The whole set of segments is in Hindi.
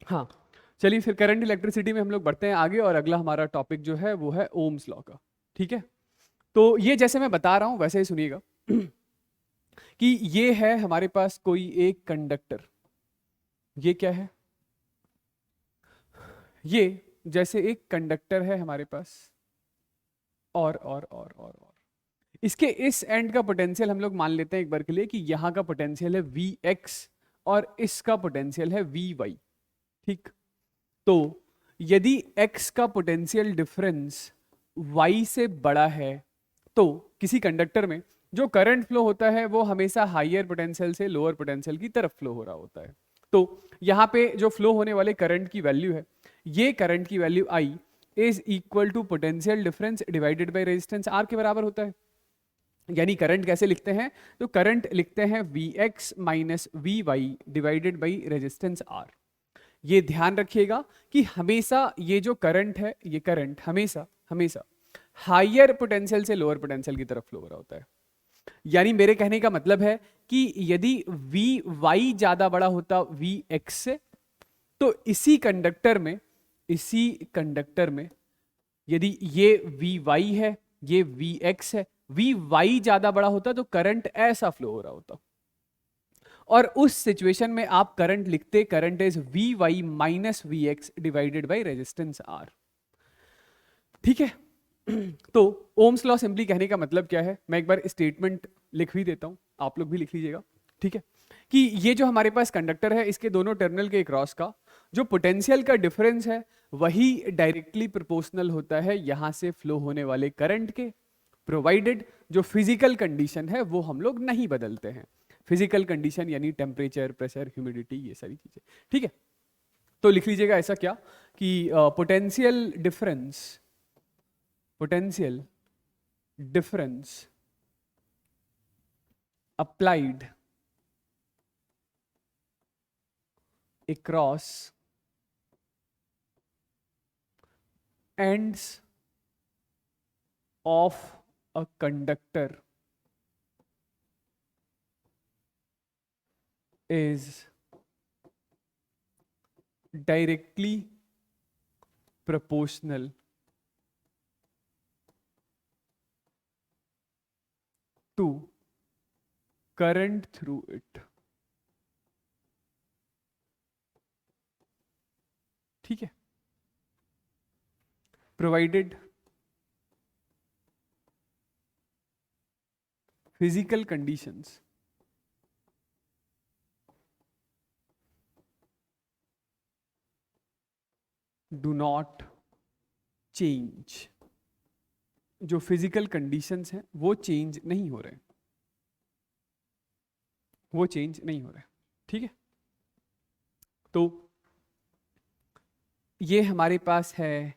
हाँ, चलिए फिर करंट इलेक्ट्रिसिटी में हम लोग बढ़ते हैं आगे, और अगला हमारा टॉपिक जो है वो है ओम्स लॉ का। ठीक है, तो ये जैसे मैं बता रहा हूं वैसे ही सुनिएगा कि ये है हमारे पास कोई एक कंडक्टर। ये क्या है? ये जैसे एक कंडक्टर है हमारे पास, और इसके इस एंड का पोटेंशियल हम लोग मान लेते हैं एक बार के लिए कि यहां का पोटेंशियल है वी एक्स और इसका पोटेंशियल है वी वाई। ठीक, तो यदि x का पोटेंशियल डिफरेंस y से बड़ा है तो किसी कंडक्टर में जो करंट फ्लो होता है वो हमेशा हाईयर पोटेंशियल से लोअर पोटेंशियल की तरफ फ्लो हो रहा होता है। तो यहाँ पे जो फ्लो होने वाले करंट की वैल्यू है, ये करंट की value I is equal to potential difference divided by resistance R के बराबर होता है। यानी करंट कैसे लिखते हैं? तो करंट लिखते हैं v x minus v y divided by resistance R। ये ध्यान रखिएगा कि हमेशा ये जो करंट है, ये करंट हमेशा हमेशा हायर पोटेंशियल से लोअर पोटेंशियल की तरफ फ्लो हो रहा होता है। यानी मेरे कहने का मतलब है कि यदि वी वाई ज्यादा बड़ा होता वी एक्स से, तो इसी कंडक्टर में यदि ये वी वाई है, ये वी एक्स है, वी वाई ज्यादा बड़ा होता तो करंट ऐसा फ्लो हो रहा होता, और उस सिचुएशन में आप करंट लिखते current is v y minus v x divided by resistance R. ठीक है, तो ओम्स लॉ सिंपली कहने का मतलब क्या है, मैं एक बार स्टेटमेंट लिख भी देता हूं, आप लोग भी लिख लीजिएगा। ठीक है, कि ये जो हमारे पास कंडक्टर है, इसके दोनों टर्मिनल के क्रॉस का जो पोटेंशियल का डिफरेंस है वही डायरेक्टली प्रोपोर्शनल होता है यहां से फ्लो होने वाले करंट के, प्रोवाइडेड जो फिजिकल कंडीशन है वो हम लोग नहीं बदलते हैं। फिजिकल कंडीशन यानी टेम्परेचर, प्रेशर, ह्यूमिडिटी, ये सारी चीजें। ठीक है, तो लिख लीजिएगा ऐसा क्या कि potential difference applied across ends of a conductor is directly proportional to current through it। ठीक है, provided physical conditions do not change. जो फिजिकल कंडीशंस हैं वो चेंज नहीं हो रहे, वो चेंज नहीं हो रहे। ठीक है, तो ये हमारे पास है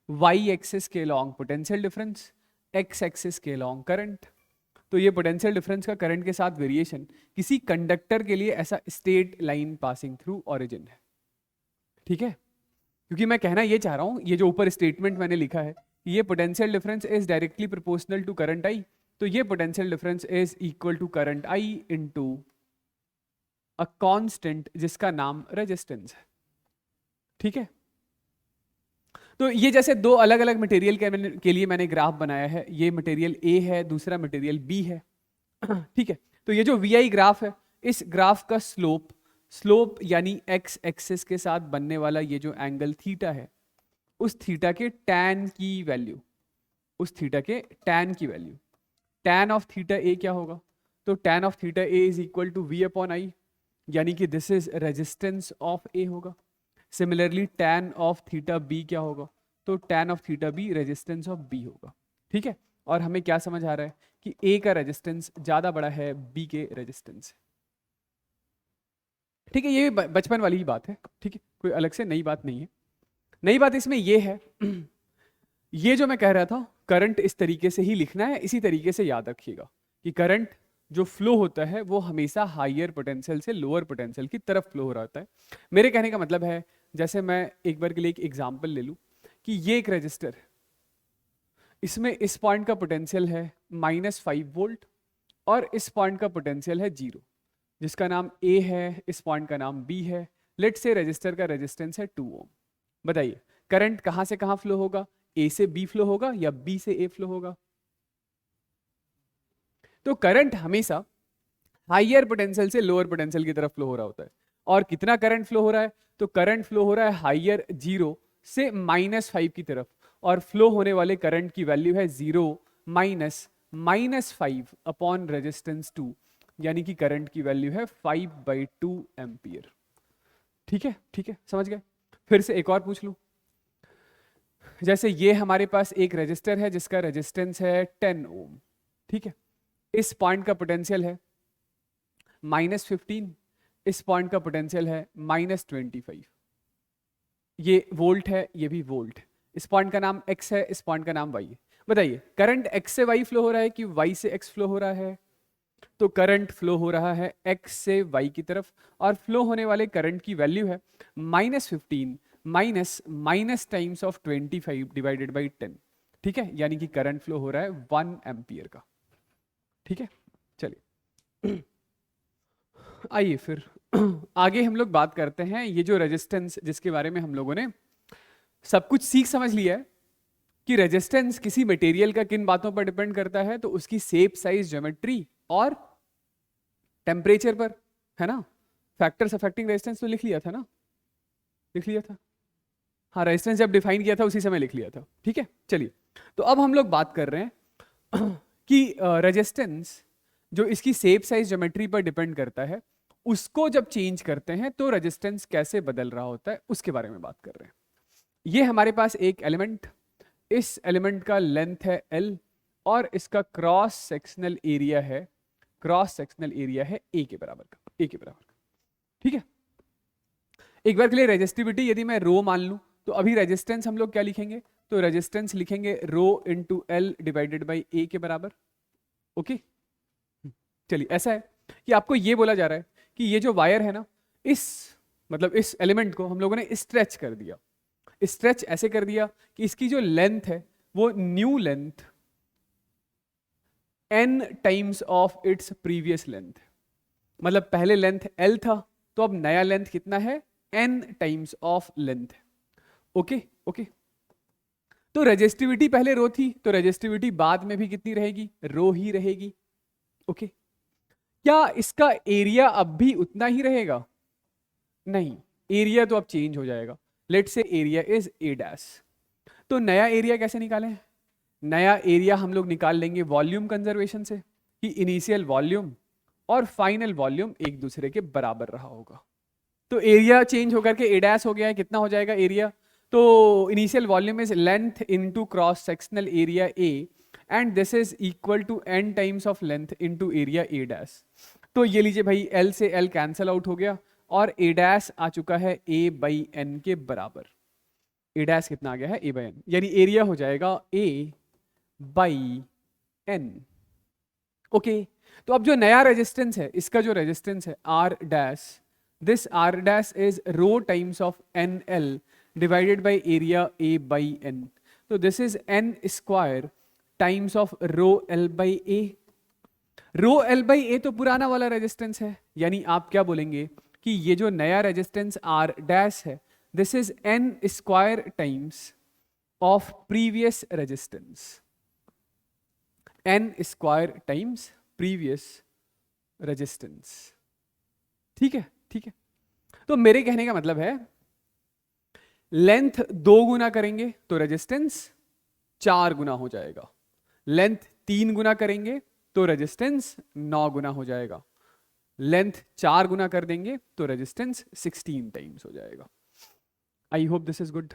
वाई एक्सिस के long potential difference, x axis के लॉन्ग करंट। तो ये पोटेंशियल डिफरेंस का करंट के साथ वेरिएशन किसी कंडक्टर के लिए ऐसा straight line passing through origin है। ठीक है, क्योंकि मैं कहना ये चाह रहा हूं, ये जो ऊपर स्टेटमेंट मैंने लिखा है, ये potential difference is directly proportional to current I, तो ये potential difference is equal to current I into a constant जिसका नाम रेजिस्टेंस है। ठीक है, तो ये जैसे दो अलग अलग मटेरियल के लिए मैंने ग्राफ बनाया है, ये मटेरियल ए है, दूसरा मटेरियल बी है। ठीक है, तो ये जो वी आई ग्राफ है, इस ग्राफ का स्लोप यानी एक्स एक्सिस के साथ बनने वाला ये जो एंगल थीटा है, उस थीटा के टैन की value, tan of theta A क्या होगा? तो tan of theta A is equal to V upon I, यानी कि this is resistance of A होगा। Similarly tan of theta B क्या होगा? तो tan of theta B resistance of B होगा। ठीक है, और हमें क्या समझ आ रहा है कि ए का रेजिस्टेंस ज्यादा बड़ा है बी के रेजिस्टेंस से। ठीक है, ये बचपन वाली ही बात है। ठीक है, कोई अलग से नई बात नहीं है। नई बात इसमें ये है ये जो मैं कह रहा था, करंट इस तरीके से ही लिखना है, इसी तरीके से याद रखिएगा कि करंट जो फ्लो होता है वो हमेशा हायर पोटेंशियल से लोअर पोटेंशियल की तरफ फ्लो हो रहा होता है। मेरे कहने का मतलब है, जैसे मैं एक बार के लिए एक एग्जांपल ले लूं कि ये एक रजिस्टर है, इसमें इस पॉइंट का पोटेंशियल है -5 वोल्ट और इस पॉइंट का पोटेंशियल है 0, जिसका नाम ए है, इस पॉइंट का नाम बी है, लेट से रजिस्टर का रेजिस्टेंस है 2 ओम। बताइए करंट कहां से कहां फ्लो होगा? ए से बी फ्लो होगा या बी से ए फ्लो होगा? तो करंट हमेशा हाइयर पोटेंशियल से लोअर पोटेंशियल की तरफ फ्लो हो रहा होता है। और कितना करंट फ्लो हो रहा है? तो करंट फ्लो हो रहा है हाइयर 0 से -5 की तरफ, और फ्लो होने वाले करंट की वैल्यू है 0 -5 अपॉन रेजिस्टेंस 2, यानी कि करंट की वैल्यू है 5/2 एम्पियर। ठीक है, ठीक है, समझ गए? फिर से एक और पूछ लूं। जैसे ये हमारे पास एक रेजिस्टर है जिसका रेजिस्टेंस है 10 ओम। ठीक है, इस पॉइंट का पोटेंशियल है -15, इस पॉइंट का पोटेंशियल है -25। ये वोल्ट है, ये भी वोल्ट। इस पॉइंट का नाम x है, इस पॉइंट का नाम y है। बताइए करंट x से y फ्लो हो रहा है कि y से x फ्लो हो रहा है? तो करंट फ्लो हो रहा है x से y की तरफ, और फ्लो होने वाले करंट की वैल्यू है -15 minus times of 25 divided by 10। ठीक है, यानी कि करंट फ्लो हो रहा है 1 एम्पियर का। ठीक है, चलिए आइए फिर आगे हम लोग बात करते हैं। ये जो रेजिस्टेंस जिसके बारे में हम लोगों ने सब कुछ सीख समझ लिया है कि रेजिस्टेंस किसी मटेरियल का किन बातों पर डिपेंड करता है, तो उसकी शेप, साइज, ज्योमेट्री और टेम्परेचर पर, है ना? फैक्टर्स अफेक्टिंग रेजिस्टेंस तो लिख लिया था ना? लिख लिया था। हाँ, रेजिस्टेंस जब डिफाइन किया था उसी समय लिख लिया था। ठीक है, चलिए तो अब हम लोग बात कर रहे हैं कि रेजिस्टेंस जो इसकी शेप, साइज, ज्योमेट्री पर डिपेंड करता है, उसको जब चेंज करते हैं तो रेजिस्टेंस कैसे बदल रहा होता है उसके बारे में बात कर रहे हैं। ये हमारे पास एक एलिमेंट, इस एलिमेंट का लेंथ है L और इसका क्रॉस सेक्शनल एरिया है, A के बराबर का, A के बराबर का। ठीक है, एक बार के लिए रेजिस्टिविटी यदि मैं रो मान लूं, तो अभी रेजिस्टेंस हम लोग क्या लिखेंगे? तो रेजिस्टेंस लिखेंगे रो इंटू एल डिवाइडेड बाई ए के बराबर। ओके, चलिए ऐसा है कि आपको ये बोला जा रहा है कि ये जो वायर है ना, इस एलिमेंट को हम लोगों ने स्ट्रेच कर दिया। स्ट्रेच ऐसे कर दिया कि इसकी जो लेंथ है वो new length n times of its previous length, मतलब पहले लेंथ L था तो अब नया लेंथ कितना है? n times of length. Okay okay, तो रेजिस्टिविटी पहले रो थी, तो रेजिस्टिविटी बाद में भी कितनी रहेगी? रो ही रहेगी। ओके, क्या इसका एरिया अब भी उतना ही रहेगा? नहीं, एरिया तो अब चेंज हो जाएगा। लेट से एरिया इज a डैश। तो नया एरिया कैसे निकालें? नया एरिया हम लोग निकाल लेंगे वॉल्यूम कंजर्वेशन से, कि इनिशियल वॉल्यूम और फाइनल वॉल्यूम एक दूसरे के बराबर रहा होगा। तो एरिया चेंज होकर के a डैश हो गया है। कितना हो जाएगा एरिया? तो initial volume is length into cross sectional area a and this is equal to n times of length into area a dash. तो ये लीजिए भाई, L से L कैंसल आउट हो गया और a डैश आ चुका है a बाई n के बराबर। a डैश कितना आ गया है? a बाई n, यानी एरिया हो जाएगा a बाई n। ओके, तो अब जो नया रेजिस्टेंस है, इसका जो रेजिस्टेंस है r dash, this r dash is rho times of nl divided by area a by n। तो this is n square times of rho l by a। Rho l by a तो पुराना वाला रेजिस्टेंस है, यानी आप क्या बोलेंगे कि ये जो नया रेजिस्टेंस r डैश है, this is n square times of previous resistance, n square times previous resistance. ठीक है, ठीक है। तो मेरे कहने का मतलब है लेंथ 2 गुना करेंगे तो रेजिस्टेंस 4 गुना हो जाएगा, लेंथ 3 गुना करेंगे तो रेजिस्टेंस 9 गुना हो जाएगा, लेंथ 4 गुना कर देंगे तो रेजिस्टेंस 16 टाइम्स हो जाएगा। I hope this is good.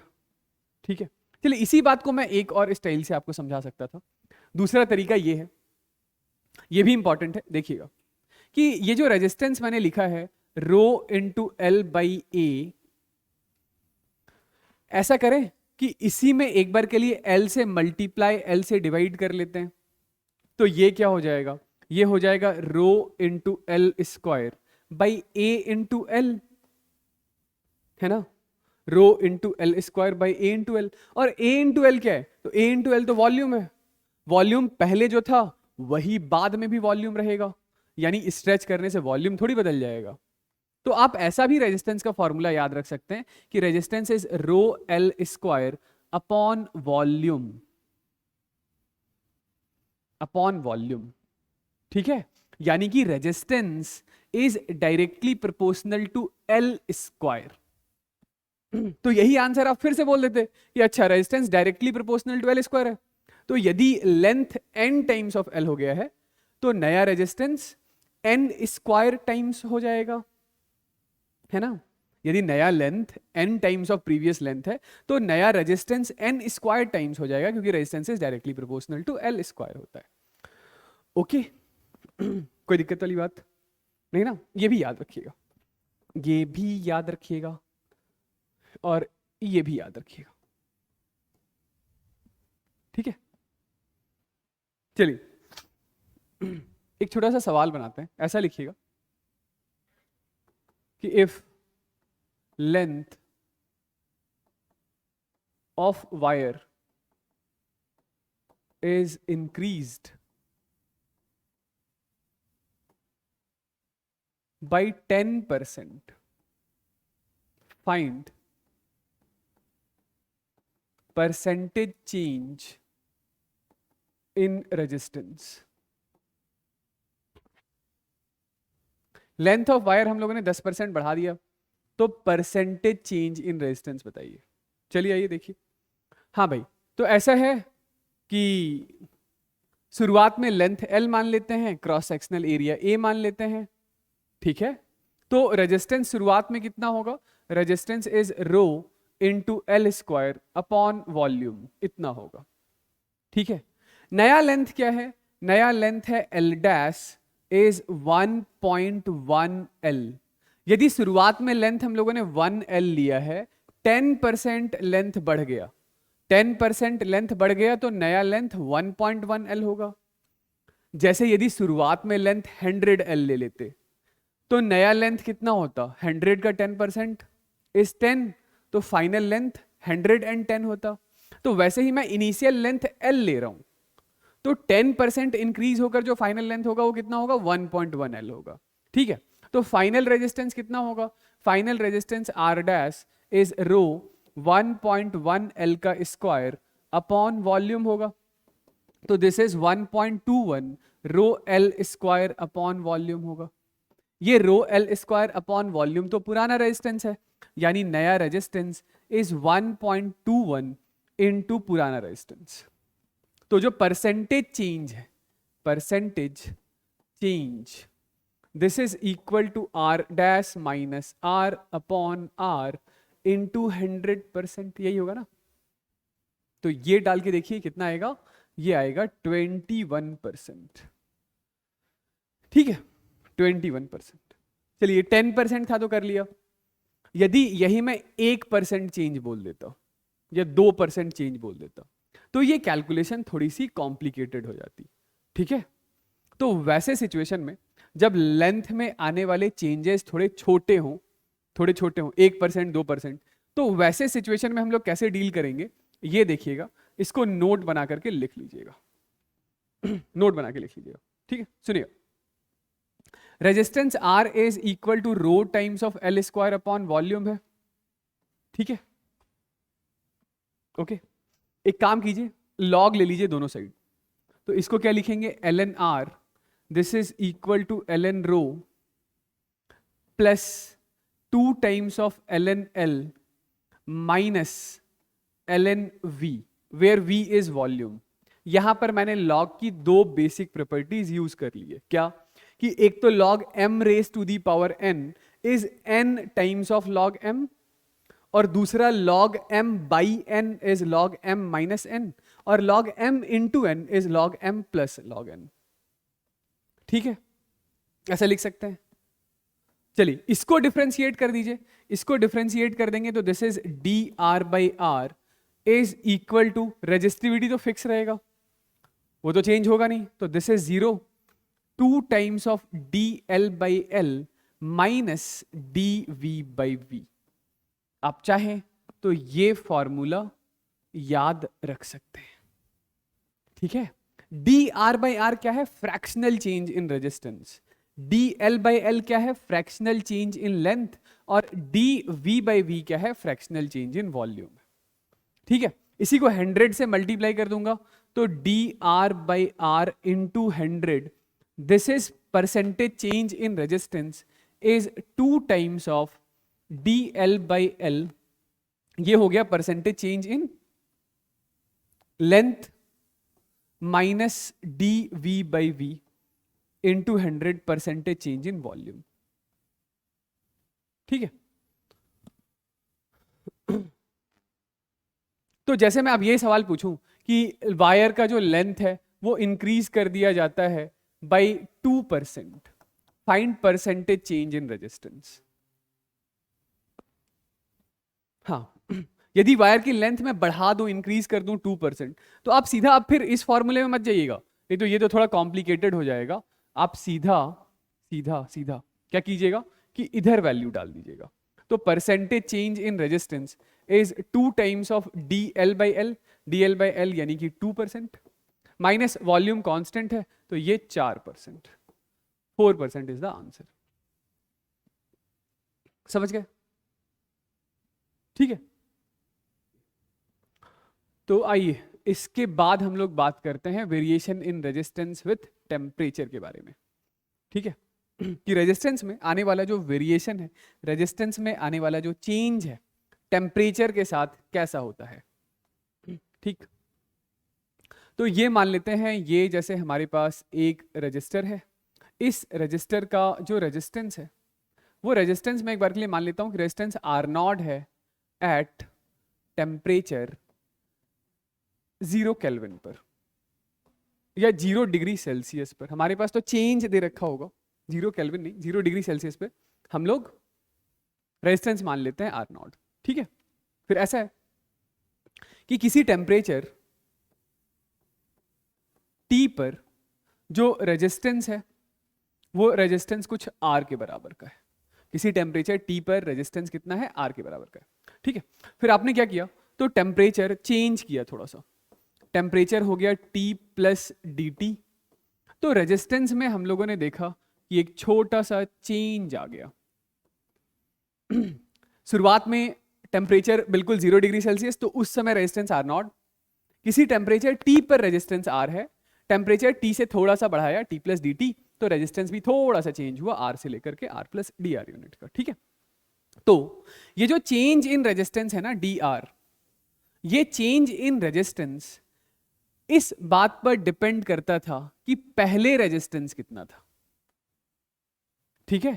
ठीक है, चलिए इसी बात को मैं एक और स्टाइल से आपको समझा सकता था। दूसरा तरीका ये है, ये भी इंपॉर्टेंट है, देखिएगा कि ये जो रेजिस्टेंस मैंने लिखा है रो इंटू एल बाई ए, ऐसा करें कि इसी में एक बार के लिए L से मल्टीप्लाई L से डिवाइड कर लेते हैं। तो ये क्या हो जाएगा? ये हो जाएगा rho into l square by a into l, है ना? Rho into l square by a into l. और ए इंटू एल क्या है? तो ए इंटू एल तो वॉल्यूम है। वॉल्यूम पहले जो था वही बाद में भी वॉल्यूम रहेगा, यानी स्ट्रेच करने से वॉल्यूम थोड़ी बदल जाएगा। तो आप ऐसा भी रेजिस्टेंस का फॉर्मूला याद रख सकते हैं कि resistance is rho L square upon volume, upon volume. ठीक है, यानी कि resistance is directly proportional to L square. तो यही आंसर आप फिर से बोल देते कि अच्छा resistance directly proportional to L square है। तो यदि length n times of L हो गया है तो नया रेजिस्टेंस n स्क्वायर टाइम्स हो जाएगा, है ना। यदि नया length n times of previous length है तो नया रेजिस्टेंस n स्क्वायर टाइम्स हो जाएगा, क्योंकि resistance is directly proportional to L square होता है। ओके कोई दिक्कत वाली बात नहीं ना, ये भी याद रखिएगा, ये भी याद रखिएगा और ये भी याद रखिएगा, ठीक है। चलिए एक छोटा सा सवाल बनाते हैं, ऐसा लिखिएगा कि if length of wire is increased by 10%, find percentage change in resistance। Length of wire हम लोगों ने 10% बढ़ा दिया, तो परसेंटेज चेंज इन रेजिस्टेंस बताइए। चलिए आइए देखिए। हाँ भाई, तो ऐसा है कि शुरुआत में लेंथ L मान लेते हैं, क्रॉस सेक्शनल एरिया A मान लेते हैं, ठीक है। तो रेजिस्टेंस शुरुआत में कितना होगा, resistance is rho into L square upon volume, इतना होगा, ठीक है। नया लेंथ क्या है, नया लेंथ है L डैश इज 1.1 L। यदि शुरुआत में लेंथ हम लोगों ने 1 L लिया है, 10% लेंथ बढ़ गया, 10% लेंथ बढ़ गया तो नया लेंथ 1.1 L होगा। जैसे यदि शुरुआत में लेंथ 100 L ले लेते तो नया लेंथ कितना होता, 100 का 10% इज 10, तो फाइनल लेंथ 110 होता। तो वैसे ही मैं इनिशियल लेंथ L ले रहा हूं, तो 10% इंक्रीज होकर जो फाइनल लेंथ होगा वो कितना होगा, 1.1 L होगा, ठीक है। तो फाइनल रेजिस्टेंस कितना होगा, final resistance R dash is rho 1.1 L का स्क्वायर अपॉन वॉल्यूम होगा। तो this is 1.21 rho L square upon volume होगा। ये rho L square upon volume तो पुराना रेजिस्टेंस है, यानी नया रेजिस्टेंस इज 1.21 इनटू पुराना रेजिस्टेंस। तो जो परसेंटेज चेंज है, percentage change, this is equal to R dash minus R upon R into 100%, यही होगा ना। तो ये डाल के देखिए कितना आएगा, ये आएगा 21%, ठीक है, 21%। चलिए 10% था तो कर लिया, यदि यही मैं 1% चेंज बोल देता या 2% चेंज बोल देता तो ये कैलकुलेशन थोड़ी सी कॉम्प्लिकेटेड हो जाती, ठीक है। तो वैसे सिचुएशन में जब लेंथ में आने वाले चेंजेस थोड़े छोटे हों, 1%, 2%, तो वैसे सिचुएशन में हम लोग कैसे डील करेंगे ये देखिएगा, इसको नोट बना करके लिख लीजिएगा नोट बना के लिख लीजिएगा, ठीक है। सुनिएगा, resistance R is equal to rho times of L square upon volume है, ठीक है, ओके। एक काम कीजिए, लॉग ले लीजिए दोनों साइड, तो इसको क्या लिखेंगे, ln R, this is equal to ln rho plus 2 times of ln L minus ln V, where V is volume. यहां पर मैंने लॉग की दो बेसिक प्रॉपर्टीज यूज कर ली है, क्या कि एक तो log m raise to the power n is n times of log m, और दूसरा log m by n is log m minus n, और log m into n is log m plus log n, ठीक है, ऐसा लिख सकते हैं। चलिए इसको डिफरेंशिएट कर दीजिए, इसको डिफरेंशिएट कर देंगे तो this is d are by R is equal to, resistivity तो फिक्स रहेगा, वो तो चेंज होगा नहीं, तो this is 0, 2 times of d L by L minus d V by V. आप चाहें तो ये फॉर्मूला याद रख सकते हैं, ठीक है। डी आर बाई आर क्या है, fractional change in resistance, D L by L क्या है? फ्रैक्शनल चेंज इन लेंथ, और डी वी बाई वी क्या है? Fractional change in volume. ठीक है, इसी को 100 से मल्टीप्लाई कर दूंगा तो d are by R into 100, this is percentage change in resistance is 2 times of d L by L. ये हो गया percentage change in length minus d V by V into 100 percentage change in volume. ठीक है, तो जैसे मैं अब ये सवाल पूछूं कि वायर का जो लेंथ है वो इंक्रीज कर दिया जाता है by 2%, find percentage change in resistance. हाँ, यदि वायर की लेंथ में बढ़ा दूं, इंक्रीज कर दूं 2%, तो आप सीधा अब फिर इस फॉर्मूले में मत जाइएगा, नहीं तो ये तो थोड़ा कॉम्प्लिकेटेड हो जाएगा। आप सीधा सीधा सीधा क्या कीजिएगा कि इधर वैल्यू डाल दीजिएगा। तो percentage change in resistance is 2 times of d L by L, D L by L यानी कि 2%, माइनस वॉल्यूम कांस्टेंट है तो ये 4%, 4% इज द आंसर। समझ गए? ठीक है, तो आइए इसके बाद हम लोग बात करते हैं variation in resistance with temperature के बारे में। ठीक है, कि रेजिस्टेंस में आने वाला जो वेरिएशन है, रेजिस्टेंस में आने वाला जो चेंज है टेम्परेचर के साथ कैसा होता है। ठीक, तो ये मान लेते हैं ये जैसे हमारे पास एक रजिस्टर है, इस रजिस्टर का जो रेजिस्टेंस है वो रेजिस्टेंस में एक बार के लिए मान लेता हूं कि रेजिस्टेंस आर नॉट है एट टेम्परेचर 0 केल्विन पर या 0 डिग्री सेल्सियस पर। हमारे पास तो चेंज दे रखा होगा, 0 केल्विन नहीं, 0 डिग्री सेल्सियस पे हम लोग रेजिस्टेंस मान लेते हैं आर नॉट। ठीक है, फिर ऐसा है कि किसी टेम्परेचर टी पर जो रेजिस्टेंस है वो रेजिस्टेंस कुछ आर के बराबर का है। किसी टेम्परेचर टी पर रेजिस्टेंस कितना है? आर के बराबर का है। ठीक है, फिर आपने क्या किया तो टेम्परेचर चेंज किया, थोड़ा सा टेम्परेचर हो गया टी प्लस डी टी। तो रेजिस्टेंस में हम लोगों ने देखा कि एक छोटा सा चेंज आ गया। शुरुआत में टेम्परेचर बिल्कुल 0 डिग्री सेल्सियस, तो उस समय रेजिस्टेंस आर नॉट। किसी टेम्परेचर टी पर रेजिस्टेंस आर है, टेम्परेचर टी से थोड़ा सा बढ़ाया टी प्लस डी टी, तो रेजिस्टेंस भी थोड़ा सा चेंज हुआ आर से लेकर के R plus d R unit का। ठीक है, तो ये जो चेंज इन रेजिस्टेंस है ना डी आर, ये चेंज इन रेजिस्टेंस इस बात पर डिपेंड करता था कि पहले रेजिस्टेंस कितना था। ठीक है,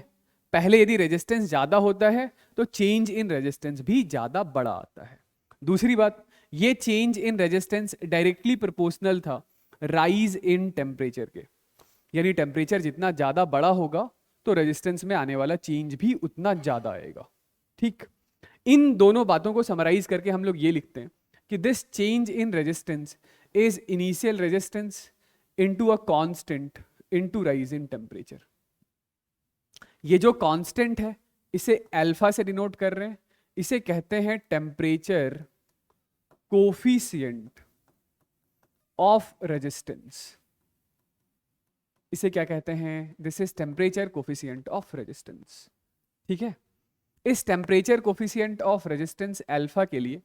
पहले यदि रेजिस्टेंस ज्यादा होता है तो चेंज इन रेजिस्टेंस भी ज्यादा बड़ा आता है। दूसरी बात, ये change in resistance directly proportional था राइज इन टेम्परेचर के, यानी टेम्परेचर जितना ज्यादा बड़ा होगा तो रेजिस्टेंस में आने वाला चेंज भी उतना ज्यादा आएगा। ठीक, इन दोनों बातों को समराइज करके हम लोग ये लिखते हैं कि this change in resistance is initial resistance into a constant into rise in temperature. ये जो कांस्टेंट है इसे अल्फा से डिनोट कर रहे हैं, इसे कहते हैं टेम्परेचर कोफिशिएंट ऑफ रेजिस्टेंस। इसे क्या कहते हैं? This is temperature coefficient of resistance. ठीक है, इस temperature coefficient of resistance alpha के लिए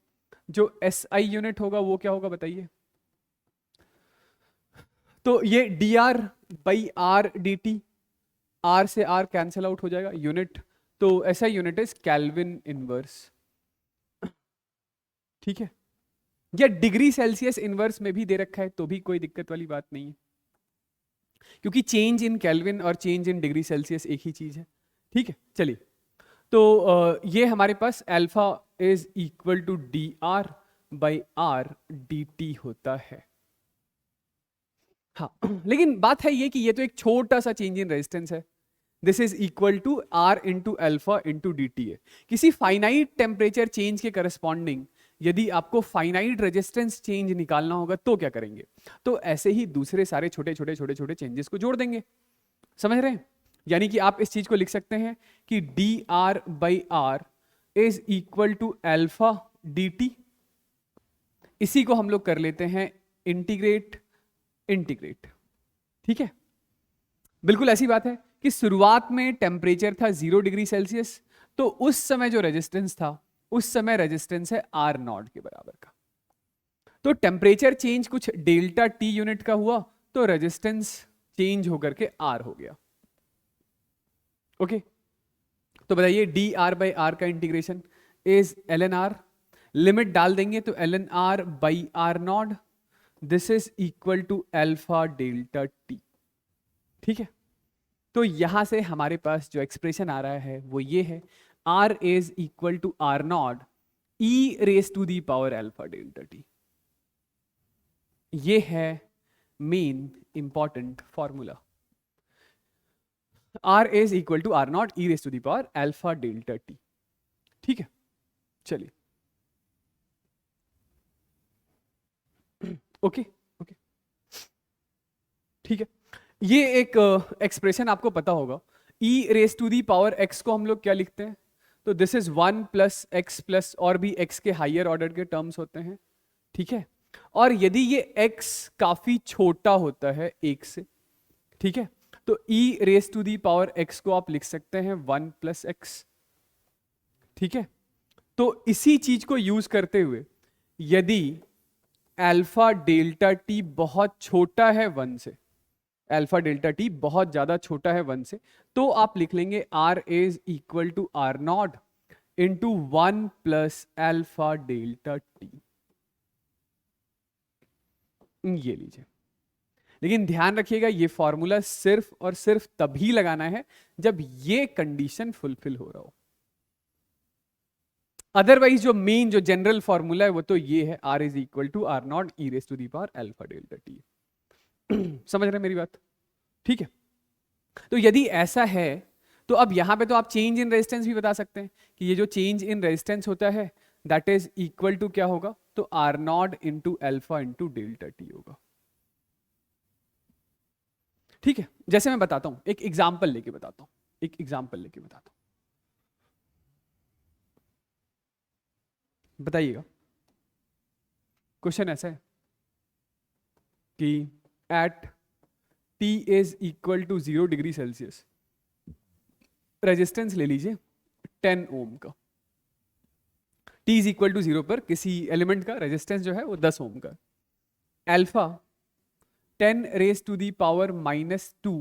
जो एसआई यूनिट होगा वो क्या होगा बताइए? तो ये d are by are d T, R से आर कैंसिल आउट हो जाएगा यूनिट, तो ऐसा यूनिट इज केल्विन इनवर्स। ठीक है, या डिग्री सेल्सियस इनवर्स में भी दे रखा है तो भी कोई दिक्कत वाली बात नहीं है, क्योंकि चेंज इन केल्विन और चेंज इन डिग्री सेल्सियस एक ही चीज है। ठीक है, चलिए, तो ये हमारे पास alpha is equal to d are by are d t होता है। हाँ, लेकिन बात है ये कि ये तो एक छोटा सा चेंज इन रेजिस्टेंस है, this is equal to R into alpha into d T है। किसी फाइनाइट टेम्परेचर चेंज के करस्पॉन्डिंग यदि आपको फाइनाइट रेजिस्टेंस चेंज निकालना होगा तो क्या करेंगे? तो ऐसे ही दूसरे सारे छोटे छोटे छोटे छोटे चेंजेस को जोड़ देंगे। समझ रहे हैं? यानी कि आप इस चीज को लिख सकते हैं कि d are by R is equal to alpha d T. इसी को हम लोग कर लेते हैं इंटीग्रेट। ठीक है, बिल्कुल ऐसी बात है कि कि शुरुआत में टेम्परेचर था 0 डिग्री सेल्सियस, तो उस समय जो रेजिस्टेंस था, उस समय रेजिस्टेंस है आर नॉट के बराबर का। तो टेम्परेचर चेंज कुछ डेल्टा टी यूनिट का हुआ, तो रेजिस्टेंस चेंज होकर के आर हो गया। ओके, तो बताइए डी आर बाई आर का integration is L N R, limit डाल देंगे तो L N R by R naught, this is equal to alpha delta T. ठीक है, तो यहां से हमारे पास जो एक्सप्रेशन आ रहा है वो ये है, R is equal to R naught e raise to the power alpha delta T. ये है main important formula, R is equal to R naught e raise to the power alpha delta T. ठीक है, चलिए ओके ओके, ठीक है। ये एक एक्सप्रेशन आपको पता होगा, e raise to the power x को हम लोग क्या लिखते हैं, तो this is 1 plus x plus और भी एक्स के हायर ऑर्डर के टर्म्स होते हैं। ठीक है, और यदि ये x काफी छोटा होता है एक से, ठीक है, तो e raise to the power x को आप लिख सकते हैं 1 प्लस एक्स। ठीक है, तो इसी चीज को यूज करते हुए यदि अल्फा डेल्टा टी बहुत छोटा है 1 से, अल्फा डेल्टा टी बहुत ज्यादा छोटा है 1 से, तो आप लिख लेंगे r is equal to R naught into 1 plus alpha delta T. ये लीजिए, लेकिन ध्यान रखिएगा ये फॉर्मूला सिर्फ और सिर्फ तभी लगाना है जब ये कंडीशन फुलफिल हो रहा हो। अदरवाइज जो मेन जो जनरल फॉर्मूला है वो तो ये है, R is equal to R naught e raise to the power alpha delta T. समझ रहे हैं मेरी बात? ठीक है, तो यदि ऐसा है तो अब यहां पे तो आप चेंज इन रेजिस्टेंस भी बता सकते हैं कि ये जो चेंज इन रेजिस्टेंस होता है दैट इज इक्वल टू क्या होगा, तो R naught into alpha into delta T होगा। ठीक है, जैसे मैं बताता हूं, एक एग्जाम्पल लेके बताता हूं, एक एग्जाम्पल लेके बताता हूं, बताइएगा। क्वेश्चन ऐसा है कि at T is equal to 0 degree Celsius, resistance ले लीजिए 10 ओम का। T इज इक्वल टू 0 पर किसी एलिमेंट का रेजिस्टेंस जो है वो 10 ओम का। Alpha 10 raise to the power -2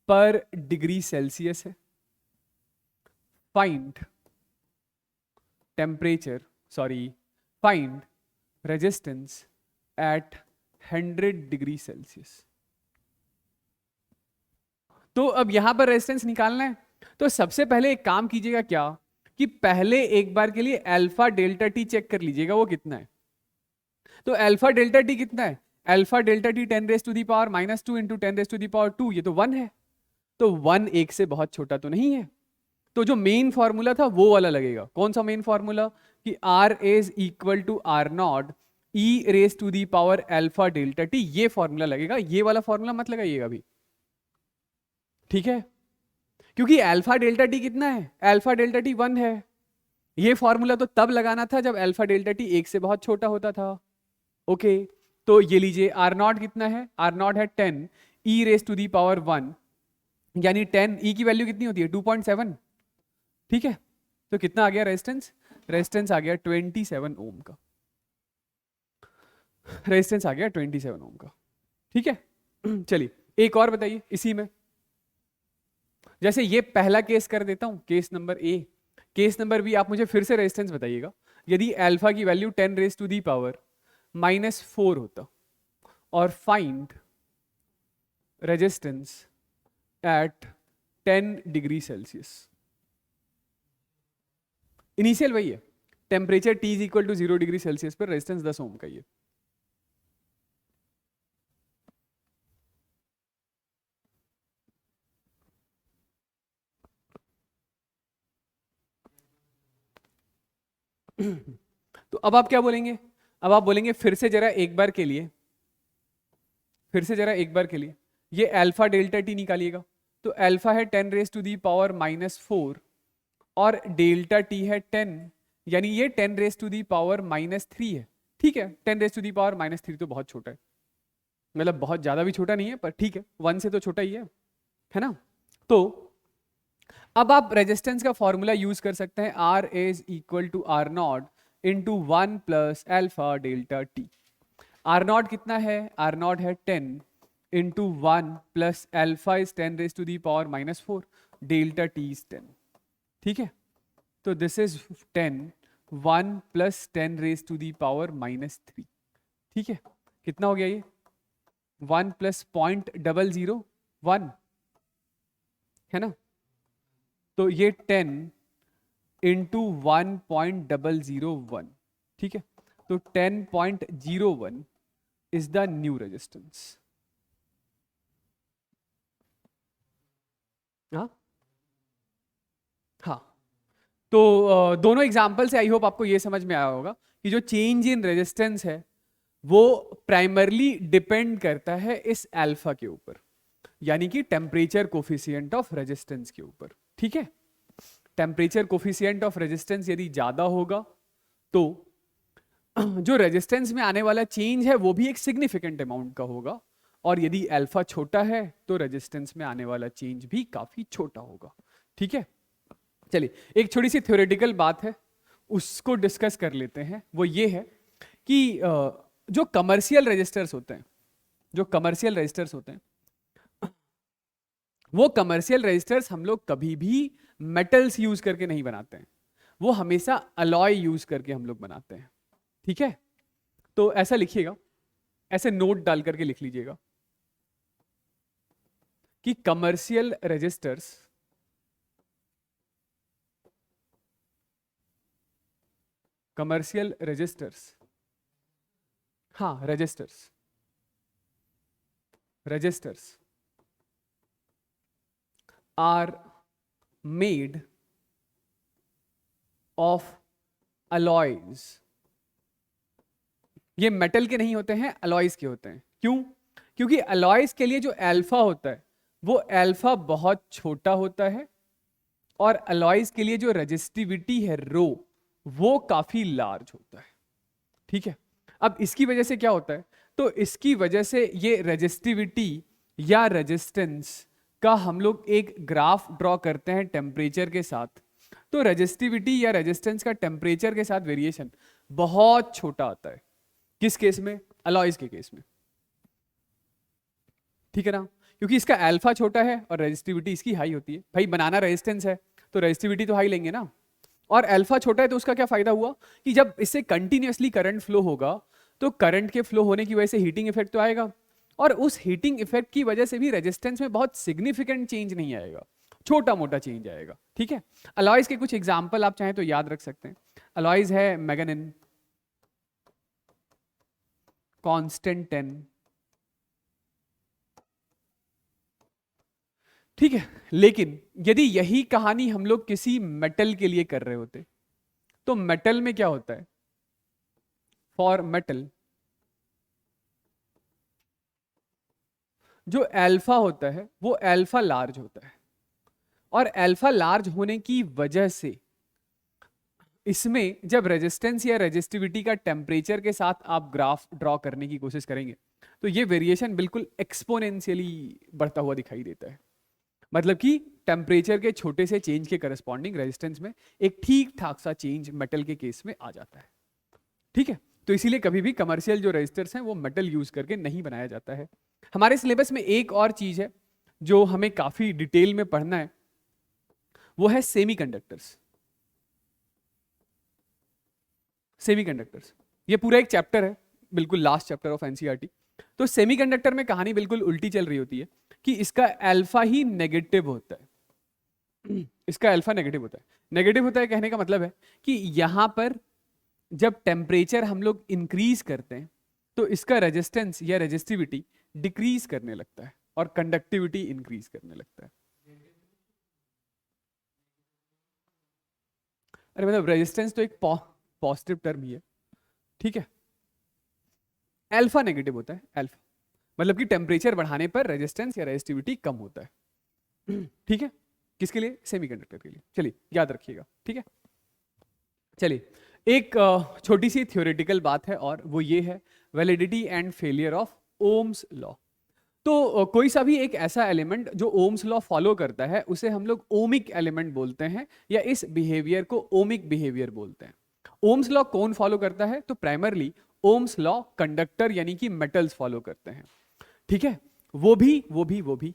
पर डिग्री सेल्सियस है। Find temperature, sorry find resistance at 100 degree Celsius. तो अब यहां पर रेजिस्टेंस निकालना है, तो सबसे पहले एक काम कीजिएगा क्या, कि पहले एक बार के लिए अल्फा डेल्टा टी चेक कर लीजिएगा वो कितना है। तो अल्फा डेल्टा टी कितना है, alpha delta T 10 raise to the power -2 into 10 raise to the power 2, ये तो 1 है, तो 1 एक से बहुत छोटा तो नहीं है। तो जो मेन फॉर्मूला था वो वाला लगेगा। कौन सा मेन फॉर्मूला, कि R is equal to R naught e raise to the power alpha delta T, ये फॉर्मूला लगेगा। ये वाला फॉर्मूला मत लगाइएगा अभी, ठीक है, क्योंकि अल्फा डेल्टा टी कितना है, अल्फा डेल्टा टी 1 है। ये फॉर्मूला तो तब लगाना था जब अल्फा डेल्टा टी एक से बहुत छोटा होता था। ओके, तो ये लीजिए आर नॉट कितना है, आर नॉट है 10 ई रेस टू दी पावर 1, यानी 10 ई की वैल्यू कितनी होती है 2.7। ठीक है, तो कितना आ गया रेजिस्टेंस, रेजिस्टेंस आ गया 27 ओम का, रेजिस्टेंस आ गया 27 ओम का। ठीक है, चलिए एक और बताइए इसी में, जैसे ये पहला केस कर देता हूं, case number A. Case number B आप मुझे फिर से रेजिस्टेंस बताइएगा। यदि अल्फा की value 10 raise to the power -4 होता, और find resistance at 10 degree Celsius. Initial वही है, temperature T is equal to 0 degree Celsius पर रेजिस्टेंस 10 ओम का ही है। तो अब आप क्या बोलेंगे, अब आप बोलेंगे फिर से जरा एक बार के लिए, फिर से जरा एक बार के लिए ये अल्फा डेल्टा टी निकालिएगा। तो अल्फा है 10 रेस टू दी पावर -4 और डेल्टा टी है 10, यानी ये 10 रेस टू दी पावर -3 है। ठीक है, 10 रेस टू दी पावर -3 तो बहुत छोटा है, मतलब बहुत ज्यादा भी छोटा नहीं है, पर ठीक है 1 से तो छोटा ही है ना। तो अब आप रेजिस्टेंस का फॉर्मूला यूज कर सकते हैं, R is equal to R naught into 1 plus alpha delta T. R naught कितना है? आर नॉट है 10 into 1 plus alpha is 10 raise to the power -4, delta T is 10। ठीक है, तो this is 10, 1 plus 10 raise to the power -3। ठीक है, कितना हो गया ये? 1 प्लस 0.001 है ना, तो ये 10 इंटू 1.001। ठीक है, तो 10.01 इज द न्यू रेजिस्टेंस। हाँ हाँ, तो दोनों एग्जाम्पल से आई होप आपको ये समझ में आया होगा कि जो चेंज इन रेजिस्टेंस है वो प्राइमरली डिपेंड करता है इस अल्फा के ऊपर, यानी कि टेम्परेचर कोफिशिएंट ऑफ रेजिस्टेंस के ऊपर। ठीक है, टेम्परेचर कोफिशिएंट ऑफ रेजिस्टेंस यदि ज्यादा होगा तो जो रेजिस्टेंस में आने वाला चेंज है वो भी एक सिग्निफिकेंट अमाउंट का होगा, और यदि अल्फा छोटा है तो रेजिस्टेंस में आने वाला चेंज भी काफी छोटा होगा। ठीक है, चलिए एक छोटी सी थ्योरेटिकल बात है उसको डिस्कस कर लेते हैं। वो ये है कि जो कमर्शियल रजिस्टर्स होते हैं, जो कमर्शियल रजिस्टर्स होते हैं, वो कमर्शियल रजिस्टर्स हम लोग कभी भी मेटल्स यूज करके नहीं बनाते हैं, वो हमेशा अलॉय यूज करके हम लोग बनाते हैं। ठीक है, तो ऐसा लिखिएगा, ऐसे नोट डाल करके लिख लीजिएगा कि कमर्शियल रजिस्टर्स हाँ resistors are made of alloys. ये मेटल के नहीं होते हैं, अलॉयज के होते हैं। क्यों? क्योंकि अलॉयज के लिए जो अल्फा होता है वो अल्फा बहुत छोटा होता है, और अलॉयज के लिए जो रजिस्टिविटी है रो वो काफी लार्ज होता है। ठीक है, अब इसकी वजह से क्या होता है, तो इसकी वजह से ये रजिस्टिविटी या रेजिस्टेंस का हम लोग एक ग्राफ ड्रॉ करते हैं टेम्परेचर के साथ, तो रजिस्टिविटी या रेजिस्टेंस का टेम्परेचर के साथ वेरिएशन बहुत छोटा आता है। किस केस में? अलॉयज के केस में। ठीक है ना, क्योंकि इसका अल्फा छोटा है और रेजिस्टिविटी इसकी हाई होती है। भाई बनाना रेजिस्टेंस है तो रेजिस्टिविटी तो हाई लेंगे ना, और अल्फा छोटा है तो उसका क्या फायदा हुआ कि जब इससे कंटिन्यूअसली करंट फ्लो होगा तो करंट के फ्लो होने की वजह से हीटिंग इफेक्ट तो आएगा, और उस हीटिंग इफेक्ट की वजह से भी रेजिस्टेंस में बहुत सिग्निफिकेंट चेंज नहीं आएगा, छोटा मोटा चेंज आएगा। ठीक है, अलॉयज के कुछ एग्जांपल आप चाहें तो याद रख सकते हैं। अलॉयज है मैग्नीन, कॉन्स्टेंटेन। ठीक है, लेकिन यदि यही कहानी हम लोग किसी मेटल के लिए कर रहे होते तो मेटल में क्या होता है? फॉर मेटल जो अल्फा होता है वो अल्फा लार्ज होता है, और अल्फा लार्ज होने की वजह से इसमें जब रेजिस्टेंस या रेजिस्टिविटी का टेम्परेचर के साथ आप ग्राफ ड्रॉ करने की कोशिश करेंगे तो ये वेरिएशन बिल्कुल एक्सपोनेंशियली बढ़ता हुआ दिखाई देता है। मतलब कि टेम्परेचर के छोटे से चेंज के करस्पॉन्डिंग रेजिस्टेंस में एक ठीक ठाक सा चेंज मेटल के केस में आ जाता है। ठीक है, तो इसीलिए कभी भी कमर्शियल जो रजिस्टर्स हैं वो मेटल यूज करके नहीं बनाया जाता है। हमारे सिलेबस में एक और चीज है जो हमें काफी डिटेल में पढ़ना है, वो है सेमीकंडक्टर्स। सेमीकंडक्टर्स ये पूरा एक चैप्टर है, बिल्कुल लास्ट चैप्टर ऑफ एनसीईआरटी। तो सेमीकंडक्टर में कहानी बिल्कुल उल्टी चल रही होती है कि इसका अल्फा ही नेगेटिव होता है। इसका अल्फा नेगेटिव होता है। नेगेटिव होता है कहने का मतलब है कि यहां पर जब टेम्परेचर हम लोग इंक्रीज करते हैं तो इसका रेजिस्टेंस या रेजिस्टिविटी डिक्रीज करने लगता है और कंडक्टिविटी इंक्रीज करने लगता है। अरे मतलब रेजिस्टेंस तो एक पॉजिटिव टर्म ही है। ठीक है, अल्फा नेगेटिव होता है। अल्फा मतलब कि टेम्परेचर बढ़ाने पर रेजिस्टेंस या रेजिस्टिविटी कम होता है। ठीक है, किसके लिए? सेमीकंडक्टर के लिए। चलिए याद रखिएगा। ठीक है, चलिए एक छोटी सी थ्योरेटिकल बात है और वो ये है validity and failure of Ohm's law. तो तो कोई सा भी एक ऐसा एलिमेंट जो ओम्स लॉ फॉलो करता है उसे हम लोग ओमिक एलिमेंट बोलते हैं, या इस बिहेवियर को ओमिक बिहेवियर बोलते हैं। ओम्स लॉ कौन फॉलो करता है? तो प्राइमरली ओम्स लॉ कंडक्टर यानी कि मेटल्स फॉलो करते हैं, ठीक है। वो भी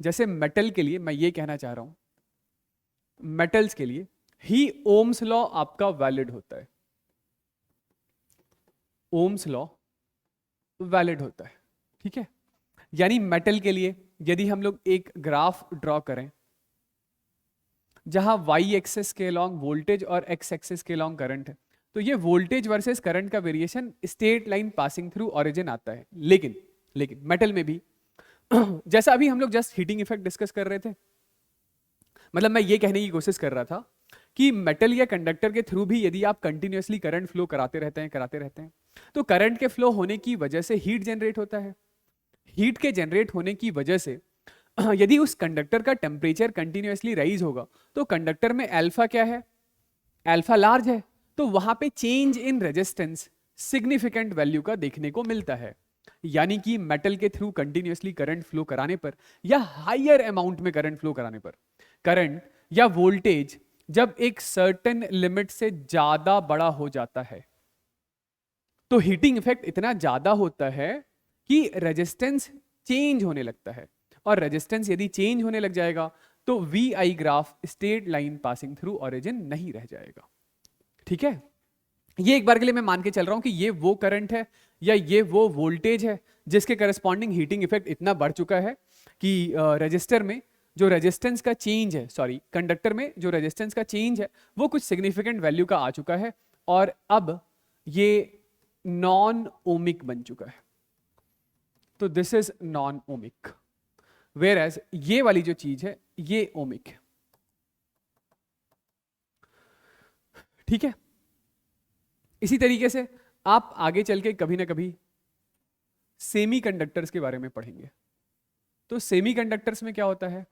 जैसे मेटल के लिए मैं ये कहना चाह रहा हूं, मेटल्स के लिए ही ओम्स लॉ आपका वैलिड होता है, ओम्स लॉ वैलिड होता है, ठीक है। यानी मेटल के लिए यदि हम लोग एक ग्राफ ड्रॉ करें जहां वाई एक्सेस के अलॉन्ग वोल्टेज और एक्स एक्सेस के अलॉन्ग करंट है, तो ये वोल्टेज वर्सेस करंट का variation straight line passing through origin आता है। लेकिन मेटल में भी जैसा अभी हम लोग जस्ट हीटिंग इफेक्ट डिस्कस कर रहे थे, मतलब मैं ये कहने की कोशिश कर रहा था कि मेटल या कंडक्टर के थ्रू भी यदि आप कंटिन्यूअसली करंट फ्लो कराते रहते हैं तो करंट के फ्लो होने की वजह से हीट जनरेट होता है। हीट के जनरेट होने की वजह से यदि उस कंडक्टर का टेम्परेचर कंटिन्यूअसली राइज होगा तो कंडक्टर में अल्फा क्या है? अल्फा लार्ज है, तो वहां पे change in resistance significant value का देखने को मिलता है। यानी कि मेटल के थ्रू कंटिन्यूअसली करंट फ्लो कराने पर या हायर अमाउंट में करंट फ्लो कराने पर करंट या वोल्टेज जब एक सर्टेन लिमिट से ज्यादा बड़ा हो जाता है तो हीटिंग इफेक्ट इतना ज्यादा होता है कि रेजिस्टेंस चेंज होने लगता है, और रेजिस्टेंस यदि चेंज होने लग जाएगा तो V I graph straight line passing through origin नहीं रह जाएगा, ठीक है। ये एक बार के लिए मैं मान के चल रहा हूं कि ये वो करंट है या ये वो वोल्टेज है जिसके करस्पॉन्डिंग हीटिंग इफेक्ट इतना बढ़ चुका है कि रजिस्टर में जो रेजिस्टेंस का चेंज है, सॉरी कंडक्टर में जो रेजिस्टेंस का चेंज है वो कुछ सिग्निफिकेंट वैल्यू का आ चुका है, और अब ये नॉन ओमिक बन चुका है। तो this is non ohmic, whereas ये वाली जो चीज है ये ओमिक है, ठीक है। इसी तरीके से आप आगे चल के कभी ना कभी सेमीकंडक्टर्स के बारे में पढ़ेंगे। तो सेमीकंडक्टर्स में क्या होता है?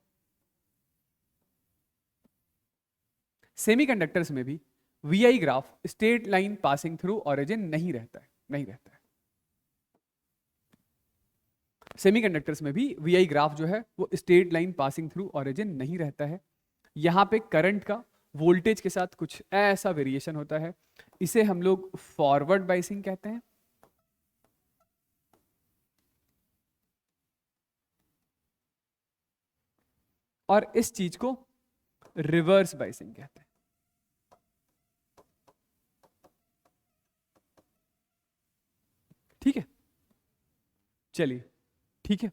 सेमीकंडक्टर्स में भी V I graph straight line passing through origin नहीं रहता है। सेमीकंडक्टर्स में भी वी आई ग्राफ जो है वो straight line passing through origin नहीं रहता है। यहां पे करंट का वोल्टेज के साथ कुछ ऐसा वेरिएशन होता है, इसे हम लोग फॉरवर्ड बाइसिंग कहते हैं, और इस चीज को रिवर्स बाइसिंग कहते हैं, ठीक है। चलिए ठीक है,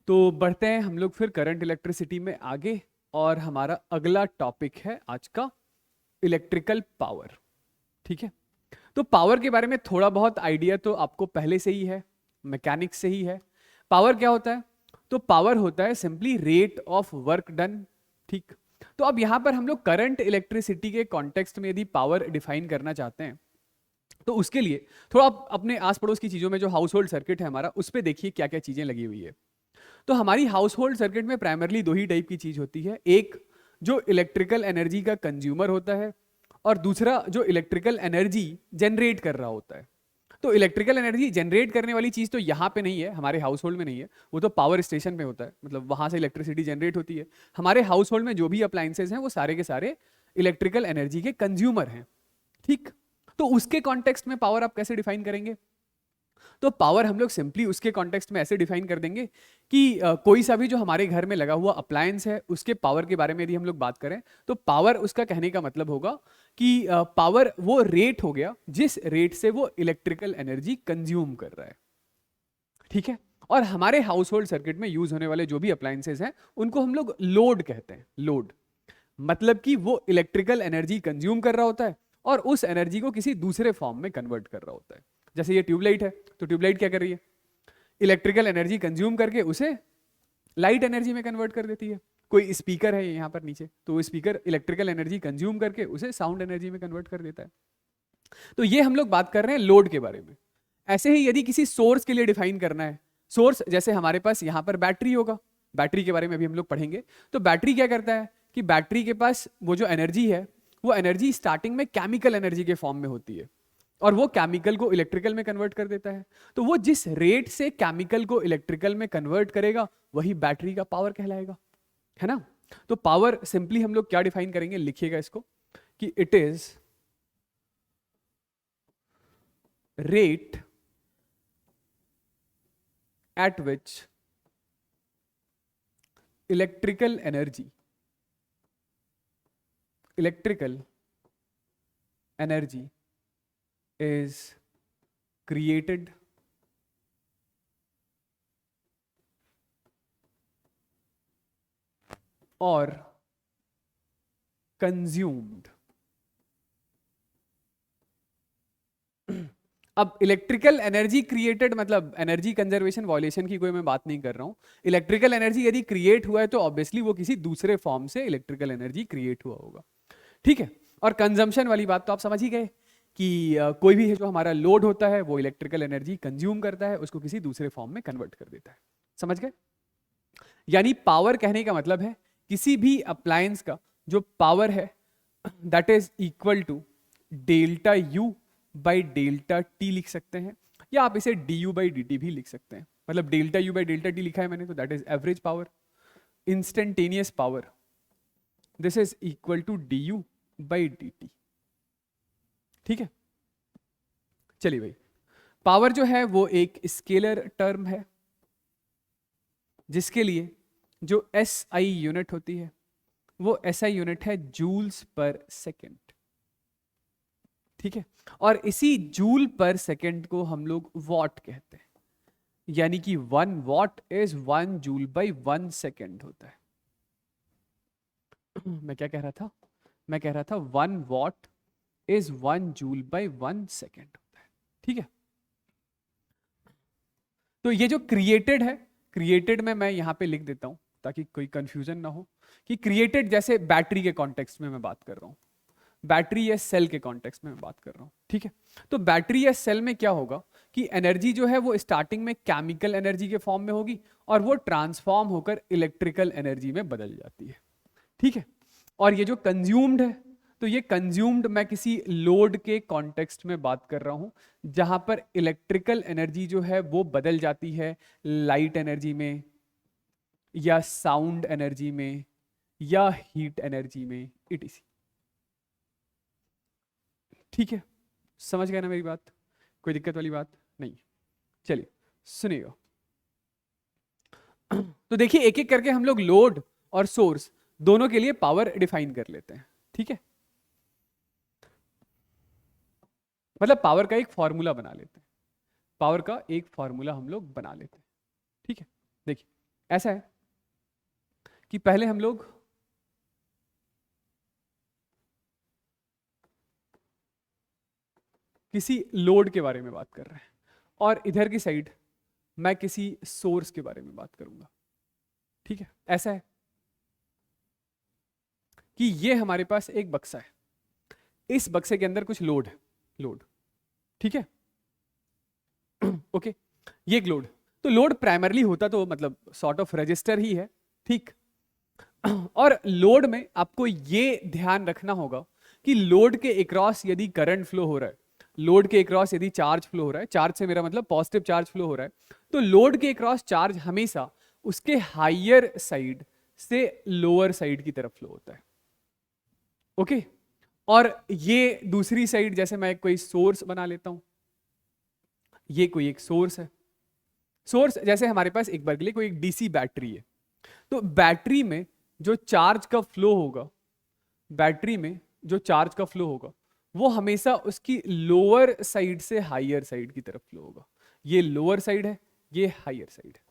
तो बढ़ते हैं हम लोग फिर करंट इलेक्ट्रिसिटी में आगे, और हमारा अगला टॉपिक है आज का इलेक्ट्रिकल पावर, ठीक है। तो पावर के बारे में थोड़ा बहुत आइडिया तो आपको पहले से ही है, मैकेनिक्स से ही है। पावर क्या होता है? तो पावर होता है simply rate of work done, ठीक। तो अब यहां पर हम लोग करंट इलेक्ट्रिसिटी के कॉन्टेक्स्ट में यदि पावर डिफाइन करना चाहते हैं तो उसके लिए थोड़ा आप अपने आस पड़ोस की चीजों में जो हाउस होल्ड सर्किट है हमारा, उस पर देखिए क्या क्या चीजें लगी हुई है। तो हमारी हाउस होल्ड सर्किट में प्राइमरली दो ही टाइप की चीज होती है, एक जो इलेक्ट्रिकल एनर्जी का कंज्यूमर होता है और दूसरा जो इलेक्ट्रिकल एनर्जी जनरेट कर रहा होता है। तो इलेक्ट्रिकल एनर्जी जनरेट करने वाली चीज तो यहाँ पे नहीं है, हमारे हाउस होल्ड में नहीं है, वो तो पावर स्टेशन में होता है, मतलब वहां से इलेक्ट्रिसिटी जनरेट होती है। हमारे हाउस होल्ड में जो भी अप्लायंसेज हैं वो सारे के सारे इलेक्ट्रिकल एनर्जी के कंज्यूमर हैं, ठीक। तो उसके कॉन्टेक्स्ट में पावर आप कैसे डिफाइन करेंगे? तो पावर हम लोग सिंपली उसके कॉन्टेक्स्ट में ऐसे डिफाइन कर देंगे कि कोई सा भी जो हमारे घर में लगा हुआ अप्लायंस है उसके पावर के बारे में यदि हम लोग बात करें तो पावर, उसका कहने का मतलब होगा कि पावर वो रेट हो गया जिस रेट से वो इलेक्ट्रिकल एनर्जी कंज्यूम कर रहा है, ठीक है। और हमारे हाउस होल्ड सर्किट में यूज होने वाले जो भी अप्लायंसेज हैं उनको हम लोग लोड कहते हैं। लोड मतलब कि वो इलेक्ट्रिकल एनर्जी कंज्यूम कर रहा होता है और उस एनर्जी को किसी दूसरे फॉर्म में कन्वर्ट कर रहा होता है। जैसे ये ट्यूबलाइट है, तो ट्यूबलाइट क्या कर रही है? इलेक्ट्रिकल एनर्जी कंज्यूम करके उसे लाइट एनर्जी में कन्वर्ट कर देती है। कोई स्पीकर है यहाँ पर नीचे, तो वो स्पीकर इलेक्ट्रिकल एनर्जी कंज्यूम करके उसे साउंड एनर्जी में कन्वर्ट कर देता है। तो ये हम लोग बात कर रहे हैं लोड के बारे में। ऐसे ही यदि किसी सोर्स के लिए डिफाइन करना है, सोर्स जैसे हमारे पास यहाँ पर बैटरी होगा, बैटरी के बारे में भी हम लोग पढ़ेंगे। तो बैटरी क्या करता है कि बैटरी के पास वो जो एनर्जी है वो एनर्जी स्टार्टिंग में केमिकल एनर्जी के फॉर्म में होती है, और वो केमिकल को इलेक्ट्रिकल में कन्वर्ट कर देता है। तो वो जिस रेट से केमिकल को इलेक्ट्रिकल में कन्वर्ट करेगा वही बैटरी का पावर कहलाएगा, है ना। तो पावर सिंपली हम लोग क्या डिफाइन करेंगे, लिखिएगा इसको कि it is rate at which electrical energy is created or consumed। अब इलेक्ट्रिकल एनर्जी क्रिएटेड मतलब एनर्जी कंजर्वेशन वॉल्यूशन की कोई मैं बात नहीं कर रहा हूं। इलेक्ट्रिकल एनर्जी यदि क्रिएट हुआ है तो ऑब्वियसली वो किसी दूसरे फॉर्म से इलेक्ट्रिकल एनर्जी क्रिएट हुआ होगा, ठीक है। और कंजम्पशन वाली बात तो आप समझ ही गए कि कोई भी है जो हमारा लोड होता है वो इलेक्ट्रिकल एनर्जी कंज्यूम करता है, उसको किसी दूसरे फॉर्म में कन्वर्ट कर देता है, समझ गए। यानी पावर कहने का मतलब है किसी भी अप्लायंस का जो पावर है that is equal to delta U by delta T लिख सकते हैं, या आप इसे d U by D T भी लिख सकते हैं। मतलब delta U by delta T लिखा है मैंने तो that is average power, instantaneous power, this is equal to d U by D T, ठीक है। चलिए भाई, पावर जो है वो एक स्केलर टर्म है जिसके लिए जो SI यूनिट होती है वो SI यूनिट है जूल्स पर सेकेंड, ठीक है। और इसी जूल पर सेकेंड को हम लोग वॉट कहते हैं, यानी कि 1 what is 1 joule by 1 second होता है। मैं क्या कह रहा था, मैं कह रहा था 1 what is 1 joule by 1 second होता है, ठीक है। तो ये जो क्रिएटेड है, क्रिएटेड में मैं यहां पे लिख देता हूं ताकि कोई कंफ्यूजन ना हो कि क्रिएटेड जैसे बैटरी के कॉन्टेक्स्ट में मैं बात कर रहा हूं, बैटरी या सेल के कॉन्टेक्स्ट में मैं बात कर रहा हूं, ठीक है। तो बैटरी या सेल में क्या होगा कि एनर्जी जो है वो स्टार्टिंग में केमिकल एनर्जी के फॉर्म में होगी और वो ट्रांसफॉर्म होकर इलेक्ट्रिकल एनर्जी में बदल जाती है, ठीक है। और ये जो कंज्यूम्ड है, तो ये कंज्यूम्ड मैं किसी लोड के कॉन्टेक्स्ट में बात कर रहा हूं जहां पर इलेक्ट्रिकल एनर्जी जो है वो बदल जाती है लाइट एनर्जी में या साउंड एनर्जी में या हीट एनर्जी में, इटीसी, ठीक है। समझ गए ना मेरी बात, कोई दिक्कत वाली बात नहीं। चलिए सुनिएगा। तो देखिए एक एक करके हम लोग लोड और सोर्स दोनों के लिए पावर डिफाइन कर लेते हैं, ठीक है। मतलब पावर का एक फॉर्मूला बना लेते हैं, पावर का एक फॉर्मूला हम लोग बना लेते हैं, ठीक है। देखिए ऐसा है कि पहले हम लोग किसी लोड के बारे में बात कर रहे हैं और इधर की साइड मैं किसी सोर्स के बारे में बात करूंगा, ठीक है। ऐसा है कि ये हमारे पास एक बक्सा है, इस बक्से के अंदर कुछ लोड है, लोड, ठीक है। ओके, ये एक लोड, तो लोड प्राइमरली होता तो मतलब सॉर्ट ऑफ रजिस्टर ही है, ठीक। और लोड में आपको ये ध्यान रखना होगा कि लोड के अक्रॉस यदि करंट फ्लो हो रहा है, लोड के अक्रॉस यदि चार्ज फ्लो हो रहा है, चार्ज से मेरा मतलब पॉजिटिव चार्ज फ्लो हो रहा है, तो लोड के अक्रॉस चार्ज हमेशा उसके हायर साइड से लोअर साइड की तरफ फ्लो होता है, ओके। और ये दूसरी साइड, जैसे मैं कोई सोर्स बना लेता हूं, ये कोई एक सोर्स है, सोर्स जैसे हमारे पास एक बार के लिए कोई एक डीसी बैटरी है, तो बैटरी में जो चार्ज का फ्लो होगा, बैटरी में जो चार्ज का फ्लो होगा वो हमेशा उसकी लोअर साइड से हायर साइड की तरफ फ्लो होगा। ये लोअर साइड है, ये हायर साइड है,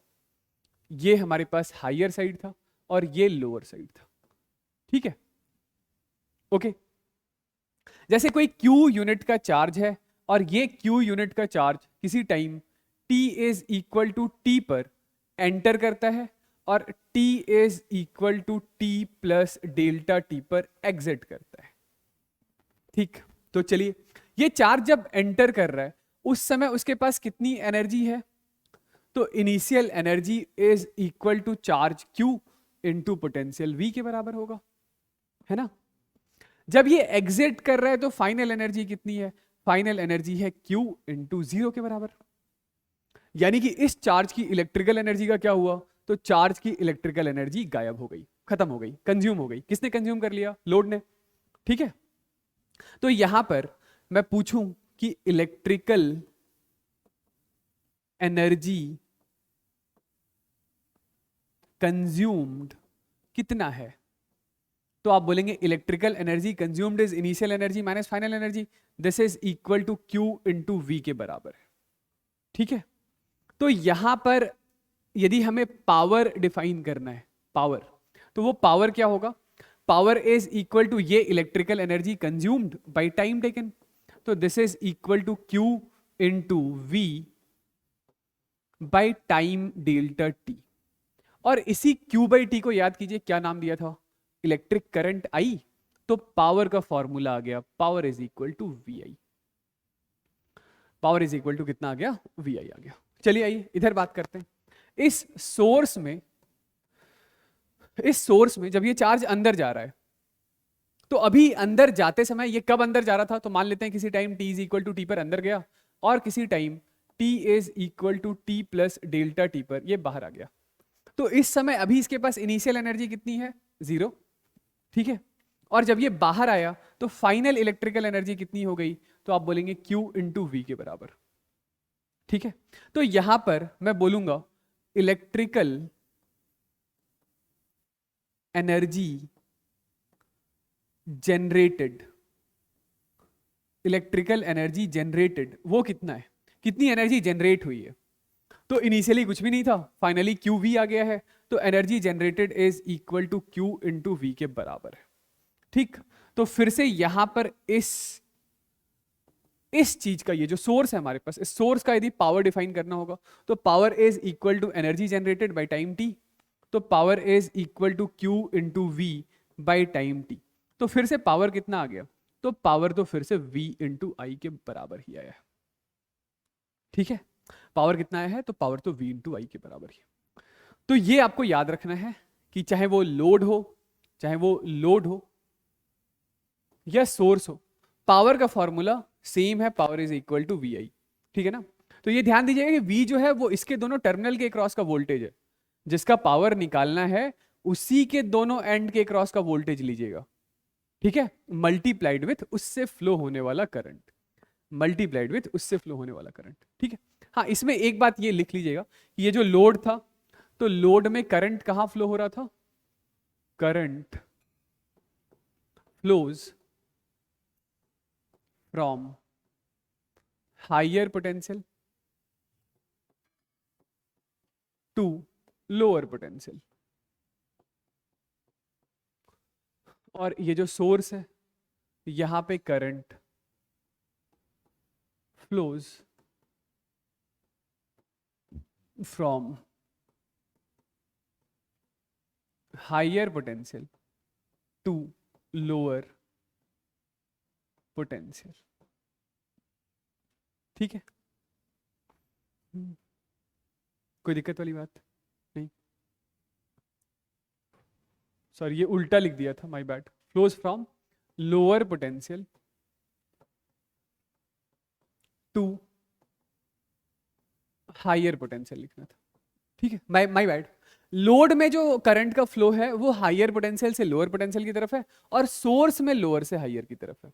ये हमारे पास हायर साइड था और ये लोअर साइड था, ठीक है, ओके। जैसे कोई Q यूनिट का चार्ज है और ये Q यूनिट का चार्ज किसी time T is equal to T पर एंटर करता है और T is equal to T plus delta T पर एग्जिट करता है, ठीक। तो चलिए, ये चार्ज जब एंटर कर रहा है उस समय उसके पास कितनी एनर्जी है, तो initial energy is equal to charge Q into potential V के बराबर होगा, है ना। जब ये एग्जिट कर रहा है तो फाइनल एनर्जी कितनी है, फाइनल एनर्जी है Q इंटू 0 के बराबर। यानी कि इस चार्ज की इलेक्ट्रिकल एनर्जी का क्या हुआ, तो चार्ज की इलेक्ट्रिकल एनर्जी गायब हो गई, खत्म हो गई, कंज्यूम हो गई। किसने कंज्यूम कर लिया, लोड ने। ठीक है, तो यहां पर मैं पूछूं कि इलेक्ट्रिकल एनर्जी कंज्यूम्ड कितना है, तो आप बोलेंगे electrical energy consumed is initial energy minus final energy, this is equal to Q into V के बराबर है। ठीक है, तो यहां पर यदि हमें पावर डिफाइन करना है, पावर, तो वो पावर क्या होगा, पावर इज इक्वल टू ये electrical energy consumed by time taken, तो this is equal to Q into V by time delta T. और इसी Q बाई टी को याद कीजिए, क्या नाम दिया था, इलेक्ट्रिक करंट आई, तो पावर का फॉर्मूला आ गया, power is equal to V I. Power is equal to कितना आ गया, वी आई आ गया। चलिए आइए इधर बात करते हैं। इस सोर्स में जब ये चार्ज अंदर जा रहा है, तो अभी अंदर जाते समय ये कब अंदर जा रहा था, तो मान लेते हैं किसी time t is equal to T पर अंदर गया, और किसी time t is equal to T plus delta T पर ये बाहर आ गया। तो इस समय अभी इसके पास इनिशियल एनर्जी कितनी है, 0। ठीक है, और जब ये बाहर आया तो फाइनल इलेक्ट्रिकल एनर्जी कितनी हो गई, तो आप बोलेंगे Q इंटू वी के बराबर। ठीक है, तो यहां पर मैं बोलूंगा electrical energy generated, electrical energy generated वो कितना है, कितनी एनर्जी जनरेट हुई है, तो इनिशियली कुछ भी नहीं था, फाइनली क्यू वी आ गया है, तो energy generated is equal to Q into V के बराबर है। ठीक, तो फिर से यहां पर इस चीज का, ये जो सोर्स है हमारे पास, इस सोर्स का यदि पावर डिफाइन करना होगा, तो power is equal to energy generated by time T, तो power is equal to Q into V by time T. तो फिर से पावर कितना आ गया, तो पावर तो फिर से V इंटू आई के बराबर ही आया है। ठीक है, पावर कितना आया है, तो पावर तो V इंटू आई के बराबर ही। तो ये आपको याद रखना है कि चाहे वो लोड हो या सोर्स हो, पावर का फॉर्मूला सेम है, power is equal to V I. ठीक है ना, तो ये ध्यान दीजिएगा कि V जो है वो इसके दोनों टर्मिनल के क्रॉस का वोल्टेज है, जिसका पावर निकालना है उसी के दोनों एंड के क्रॉस का वोल्टेज लीजिएगा। ठीक है, मल्टीप्लाइड विथ उससे फ्लो होने वाला करंट, मल्टीप्लाइड विथ उससे फ्लो होने वाला करंट। ठीक है, हाँ इसमें एक बात ये लिख लीजिएगा कि ये जो लोड था, तो लोड में करंट कहां फ्लो हो रहा था, current flows from higher potential to lower potential, और ये जो सोर्स है यहां पे current flows from higher potential to lower potential. ठीक है, कोई दिक्कत वाली बात नहीं, सॉरी ये उल्टा लिख दिया था, my bad, flows from lower potential to higher potential लिखना था। ठीक है, माय बैड, लोड में जो करंट का फ्लो है वो हायर पोटेंशियल से लोअर पोटेंशियल की तरफ है, और सोर्स में लोअर से हायर की तरफ है।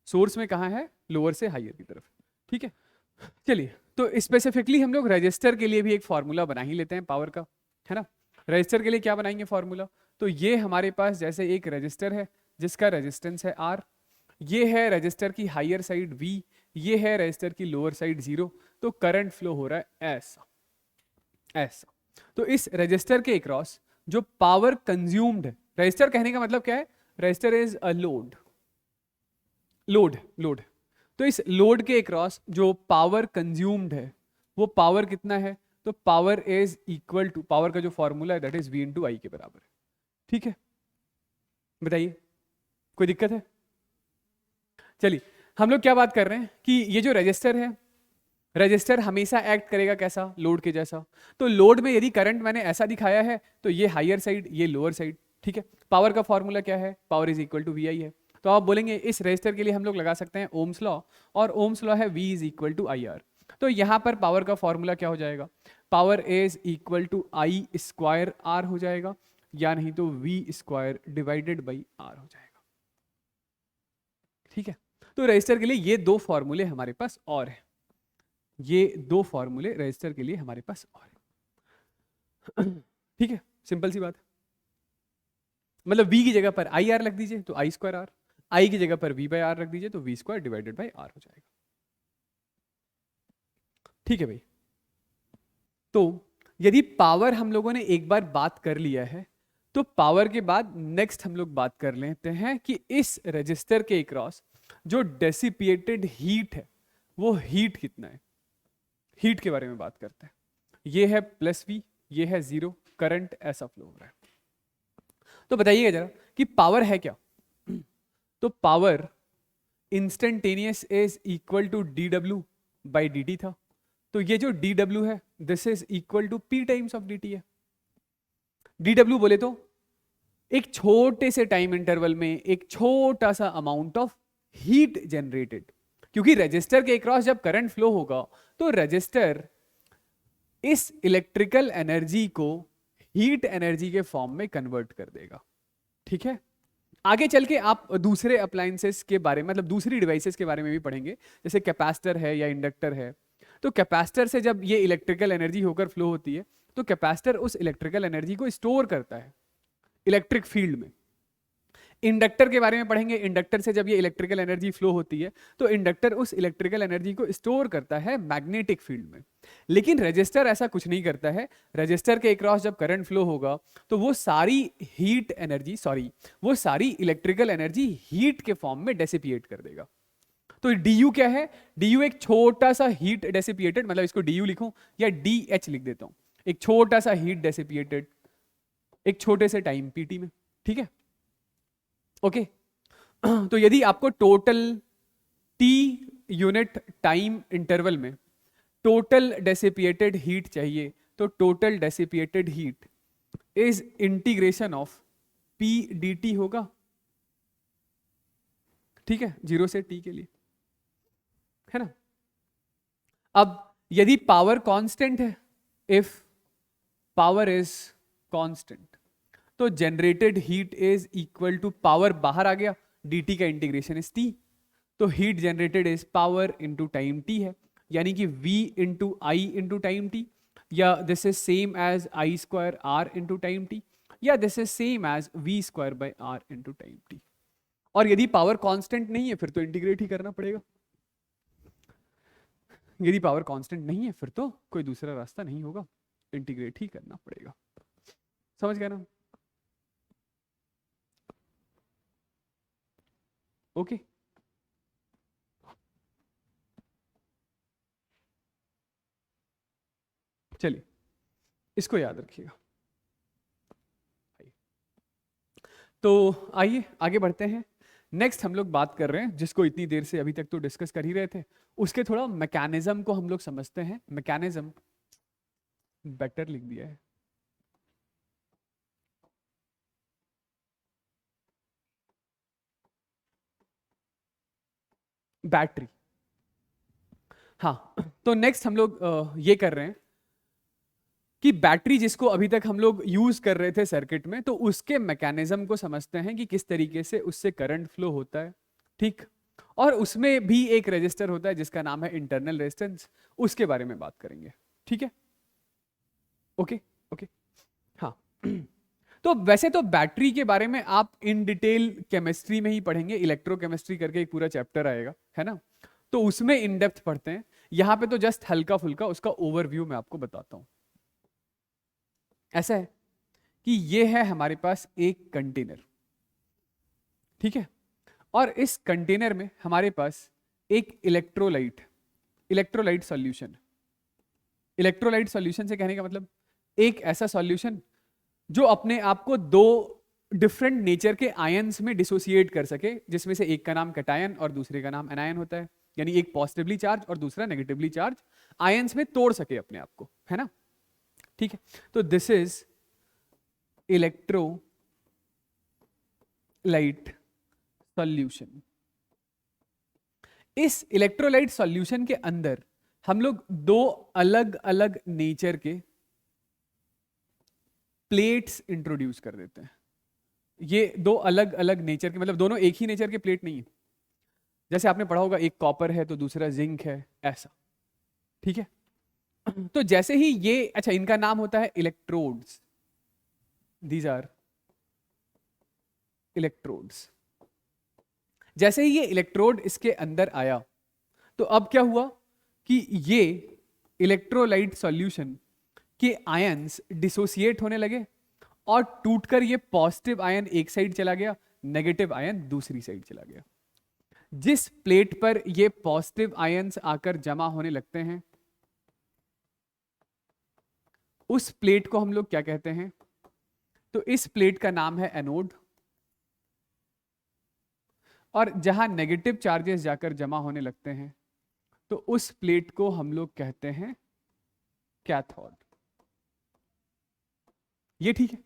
सोर्स में कहां है, लोअर से हायर की तरफ। ठीक है, चलिए तो स्पेसिफिकली हम लोग रजिस्टर के लिए भी एक फॉर्मूला बना ही लेते हैं पावर का, है ना। रजिस्टर के लिए क्या बनाएंगे फॉर्मूला, तो ये हमारे पास जैसे एक रजिस्टर है जिसका रेजिस्टेंस है R, ये है रजिस्टर की हायर साइड V, ये है रजिस्टर की लोअर साइड 0, तो करंट फ्लो हो रहा है ऐसा। तो इस रजिस्टर के अक्रॉस जो पावर कंज्यूम्ड है, रजिस्टर कहने का मतलब क्या है, रजिस्टर इज अ लोड, तो इस लोड के अक्रॉस जो पावर कंज्यूम्ड है वो पावर कितना है, तो power is equal to, power का जो फॉर्मूला है that is V into I के बराबर है। ठीक है, बताइए कोई दिक्कत है। चलिए हम लोग क्या बात कर रहे हैं कि ये जो रजिस्टर है, रजिस्टर हमेशा एक्ट करेगा कैसा, लोड के जैसा। तो लोड में यदि करंट मैंने ऐसा दिखाया है तो ये हायर साइड, ये लोअर साइड। ठीक है, पावर का फॉर्मूला क्या है, power is equal to V I है। तो आप बोलेंगे इस रेजिस्टर के लिए हम लोग लगा सकते हैं ओम्स लॉ, और ओम्स लॉ है V is equal to I R. तो यहां पर पावर का फॉर्मूला क्या हो जाएगा, power is equal to I square R हो जाएगा, या नहीं तो V square divided by R हो जाएगा। ठीक है, तो रजिस्टर के लिए ये दो फॉर्मूले हमारे पास और है, ये दो फॉर्मूले रजिस्टर के लिए हमारे पास और है। ठीक है, सिंपल सी बात है। मतलब V की जगह पर आई आर रख दीजिए तो आई स्क्वायर आर, आई की जगह पर V बाई आर रख दीजिए तो V square divided by R हो जाएगा। ठीक है भाई, तो यदि पावर हम लोगों ने एक बार बात कर लिया है, तो पावर के बाद नेक्स्ट हम लोग बात कर लेते हैं कि इस रजिस्टर के अक्रॉस जो डेसिपिएटेड हीट है वो हीट कितना है। हीट के बारे में बात करते हैं। ये है प्लस V, ये है 0, करंट ऐसा फ्लो हो रहा है। तो बताइएगा जरा कि पावर है क्या। तो power instantaneous is equal to D W by D T था, तो ये जो डी डब्ल्यू है this is equal to P times of D T है। डी डब्ल्यू बोले तो एक छोटे से टाइम इंटरवल में एक छोटा सा अमाउंट ऑफ हीट जनरेटेड, क्योंकि रजिस्टर के अक्रॉस जब करंट फ्लो होगा तो रजिस्टर इस इलेक्ट्रिकल एनर्जी को हीट एनर्जी के फॉर्म में कन्वर्ट कर देगा। ठीक है, आगे चल के आप दूसरे अप्लायंसेस के बारे में, मतलब दूसरी डिवाइसेस के बारे में भी पढ़ेंगे, जैसे कैपेसिटर है या इंडक्टर है। तो कैपेसिटर से जब ये इलेक्ट्रिकल एनर्जी होकर फ्लो होती है तो कैपेसिटर उस इलेक्ट्रिकल एनर्जी को स्टोर करता है इलेक्ट्रिक फील्ड में। इंडक्टर के बारे में पढ़ेंगे, इंडक्टर से जब ये इलेक्ट्रिकल एनर्जी फ्लो होती है तो इंडक्टर उस इलेक्ट्रिकल एनर्जी को स्टोर करता है मैग्नेटिक फील्ड में। लेकिन रजिस्टर ऐसा कुछ नहीं करता है। रजिस्टर के अक्रॉस जब करंट फ्लो होगा तो वो सारी हीट एनर्जी, वो सारी इलेक्ट्रिकल एनर्जी हीट के फॉर्म में डेसिपिएट कर देगा। तो डी क्या है, डी एक छोटा सा हीट डेसिपिएटेड, मतलब इसको डी लिखूं या डी एच लिख देता हूं, एक छोटा सा हीट डेसिपिएटेड एक छोटे से टाइम पीटी में। ठीक है, ओके। तो यदि आपको total T unit time interval में टोटल डेसिपिएटेड हीट चाहिए, तो total dissipated heat is integration of P D T होगा। ठीक है, 0 से टी के लिए, है ना। अब यदि पावर कांस्टेंट है, इफ पावर इज कांस्टेंट, तो generated heat is equal to power बाहर आ गया, dt का इंटीग्रेशन इज t, तो heat generated is power into time t है, यानी कि v into I into time t, या this is same as I square R into time t, या this is same as v square by R into time t। और यदि पावर कांस्टेंट नहीं है फिर तो इंटीग्रेट ही करना पड़ेगा। यदि पावर कांस्टेंट नहीं है फिर तो कोई दूसरा रास्ता नहीं होगा, इंटीग्रेट ही करना पड़ेगा। समझ गए ना। ओके, चलिए इसको याद रखिएगा। तो आइए आगे बढ़ते हैं। नेक्स्ट हम लोग बात कर रहे हैं, जिसको इतनी देर से अभी तक तो डिस्कस कर ही रहे थे, उसके थोड़ा मैकेनिज्म को हम लोग समझते हैं। मैकेनिज्म बेटर लिख दिया है, बैटरी। हाँ, तो नेक्स्ट हम लोग ये कर रहे हैं कि बैटरी जिसको अभी तक हम लोग यूज कर रहे थे सर्किट में, तो उसके मैकेनिज्म को समझते हैं कि किस तरीके से उससे करंट फ्लो होता है। ठीक, और उसमें भी एक रेजिस्टर होता है जिसका नाम है इंटरनल रेजिस्टेंस, उसके बारे में बात करेंगे। ठीक है, ओके ओके, हाँ। तो वैसे तो बैटरी के बारे में आप इन डिटेल केमिस्ट्री में ही पढ़ेंगे, इलेक्ट्रोकेमिस्ट्री करके एक पूरा चैप्टर आएगा, है ना, तो उसमें इन डेप्थ पढ़ते हैं। यहां पे तो जस्ट हल्का फुल्का उसका ओवरव्यू मैं आपको बताता हूं। ऐसा है कि ये है हमारे पास एक कंटेनर, ठीक है, और इस कंटेनर में हमारे पास एक इलेक्ट्रोलाइट सॉल्यूशन। इलेक्ट्रोलाइट सॉल्यूशन से कहने का मतलब एक ऐसा सॉल्यूशन जो अपने आप को दो डिफरेंट नेचर के आयंस में डिसोसिएट कर सके, जिसमें से एक का नाम कैटायन और दूसरे का नाम एनायन होता है, यानी एक पॉजिटिवली चार्ज और दूसरा नेगेटिवली चार्ज आयंस में तोड़ सके अपने आप को, है ना। ठीक है, तो दिस इज इलेक्ट्रोलाइट सॉल्यूशन। इस इलेक्ट्रोलाइट सॉल्यूशन के अंदर हम लोग दो अलग अलग नेचर के प्लेट्स इंट्रोड्यूस कर देते हैं। ये दो अलग अलग नेचर के, मतलब दोनों एक ही नेचर के प्लेट नहीं है। जैसे आपने पढ़ा होगा, एक कॉपर है तो दूसरा जिंक है, ऐसा। ठीक है। तो जैसे ही ये, अच्छा, इनका नाम होता है इलेक्ट्रोड्स। These are electrodes. जैसे ही ये इलेक्ट्रोड इसके अंदर आया, तो अब क्या हुआ कि ये इलेक्ट्रोलाइट सॉल्यूशन के आयंस डिसोसिएट होने लगे और टूटकर ये पॉजिटिव आयन एक साइड चला गया, नेगेटिव आयन दूसरी साइड चला गया। जिस प्लेट पर ये पॉजिटिव आयंस आकर जमा होने लगते हैं, उस प्लेट को हम लोग क्या कहते हैं? तो इस प्लेट का नाम है एनोड। और जहां नेगेटिव चार्जेस जाकर जमा होने लगते हैं, तो उस प्लेट को हम लोग कहते हैं कैथोड। ये ठीक है?